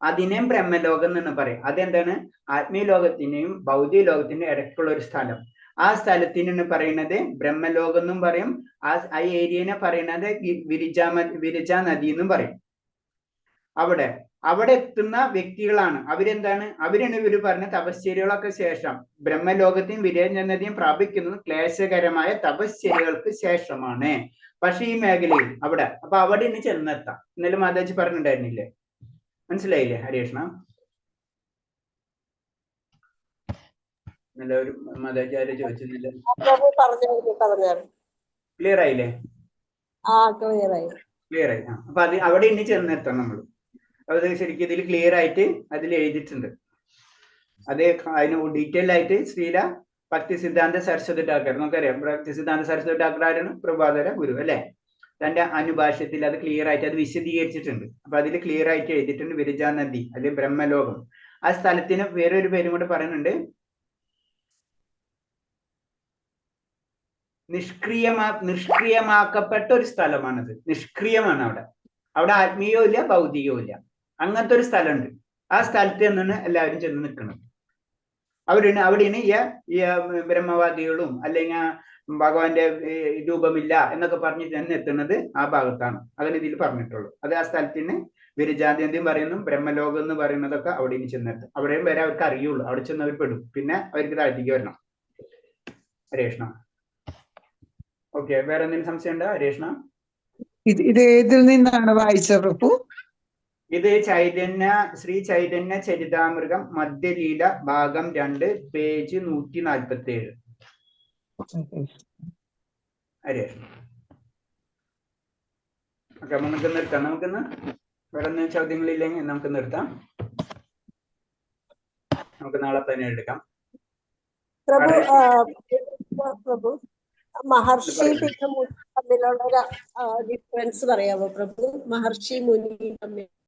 അതിനെയും ബ്രഹ്മലോകം എന്ന് പറയും. അതെന്താണ്? ആത്മീയ ലോകത്തിന്റെയും ഭൗതിക ലോകത്തിന്റെയും ഇടയ്ക്കുള്ള ഒരു സ്ഥലം. ആ സ്ഥലത്തിന് പറയുന്നത് ബ്രഹ്മലോകം എന്നും പറയും. ആ ഏരിയനെ പറയുന്നത് വിരജാ നദി എന്നും പറയും. അവിടെ എത്തുന്ന വ്യക്തികളാണ് അവരെന്താണ്? അവരാണ് ഇവര് പറഞ്ഞ തപശ്ചര്യകളൊക്കെ ശേഷം ബ്രഹ്മലോകത്തെയും വിരജാ നദിയും പ്രാപിക്കുന്നത് ക്ലേശകരമായ തപശ്ചര്യകൾക്ക് ശേഷമാണ്. പക്ഷെ ഈ മേഖലയിൽ അവിടെ ഇന്ന് ചെന്നെത്താം. ഇന്നലെ മാതാജി പറഞ്ഞിട്ടുണ്ടായിരുന്നില്ലേ? മനസ്സിലായില്ലേ ഹരികൃഷ്ണ? ഒരു മാതാചാര്യ ചോദിച്ചില്ല. ക്ലിയർ ആയില്ലേ? ക്ലിയർ ആയി. അപ്പൊ അവിടെ ഇനി ചെന്നെത്താം നമ്മൾ. അത് ശരിക്കും ഇതിൽ ക്ലിയർ ആയിട്ട് അതിൽ എഴുതിയിട്ടുണ്ട്. അത് അതിന് ഡീറ്റെയിൽ ആയിട്ട് ശ്രീല ഭക്തി സിദ്ധാന്ത സരസ്വതി ഠാക്കർ, നമുക്കറിയാം ഭക്തി സിദ്ധാന്ത സരസ്വതി ഠാക്കർ ആരാണ്? പ്രഭാതര ഗുരു അല്ലെ? തന്റെ അനുഭാഷ്യത്തിൽ അത് ക്ലിയർ ആയിട്ട് അത് വിശദീകരിച്ചിട്ടുണ്ട്. അപ്പൊ അതിൽ ക്ലിയർ ആയിട്ട് എഴുതിയിട്ടുണ്ട് വിരജാ നദി അല്ലെങ്കിൽ ബ്രഹ്മലോകം. ആ സ്ഥലത്തിന് വേറൊരു പേരും കൂടെ പറയുന്നുണ്ട്, നിഷ്ക്രിയമാക്കപ്പെട്ട ഒരു സ്ഥലമാണത്. നിഷ്ക്രിയമാണ് അവിടെ ആത്മീയവും ഇല്ല ഭൗതികവും ഇല്ല. അങ്ങനത്തെ ഒരു സ്ഥലമുണ്ട്. ആ സ്ഥലത്ത് നിന്നാണ് എല്ലാവരും ചെന്ന് നിൽക്കുന്നത്. അവിടെയാണ് ഈ ബ്രഹ്മവാദികളും അല്ലെങ്കിൽ ഭഗവാന്റെ രൂപമില്ല എന്നൊക്കെ പറഞ്ഞ് ചെന്ന് എത്തുന്നത് ആ ഭാഗത്താണ്. അങ്ങനെ ഇതിൽ പറഞ്ഞിട്ടുള്ളൂ. അത് ആ സ്ഥലത്തിന് വിരജാദ്യം പറയുന്നു, ബ്രഹ്മലോകം എന്ന് പറയുന്നതൊക്കെ അവിടെ ഇനി ചെന്നെത്തും. അവിടെയും വരെ അവർക്ക് അറിയുള്ളൂ. അവിടെ ചെന്ന് അവർ പെടും. പിന്നെ അവർക്ക് താഴ്ത്തിക്ക് വരണം. ഹരേഷ്ണ ഓക്കെ. വേറെ എന്തെങ്കിലും സംശയം ഉണ്ടോ ഹരേഷ്ണ? ഇത് ഏതിൽ നിന്നാണ് വായിച്ചത് പ്രഭു? ഇത് ശ്രീ ചൈതന്യ ചരിതാമൃതം മധ്യലീല ഭാഗം 2 പേജ് 147. ഹരേഷ്ണ ഓക്കെ. നമുക്ക് നിർത്താം. നമുക്കിന്ന് വേറെ എന്തെങ്കിലും ചോദ്യങ്ങളില്ലെങ്കിൽ നമുക്ക് നിർത്താം. നമുക്ക് നാളെ തന്നെ എടുക്കാം. പ്രഭു പ്രഭു മഹർഷി പിന്നെ മുനി തമ്മിലുള്ള ഒരു ഡിഫറൻസ് പറയാമോ പ്രഭു? മഹർഷി മുനി തമ്മിൽ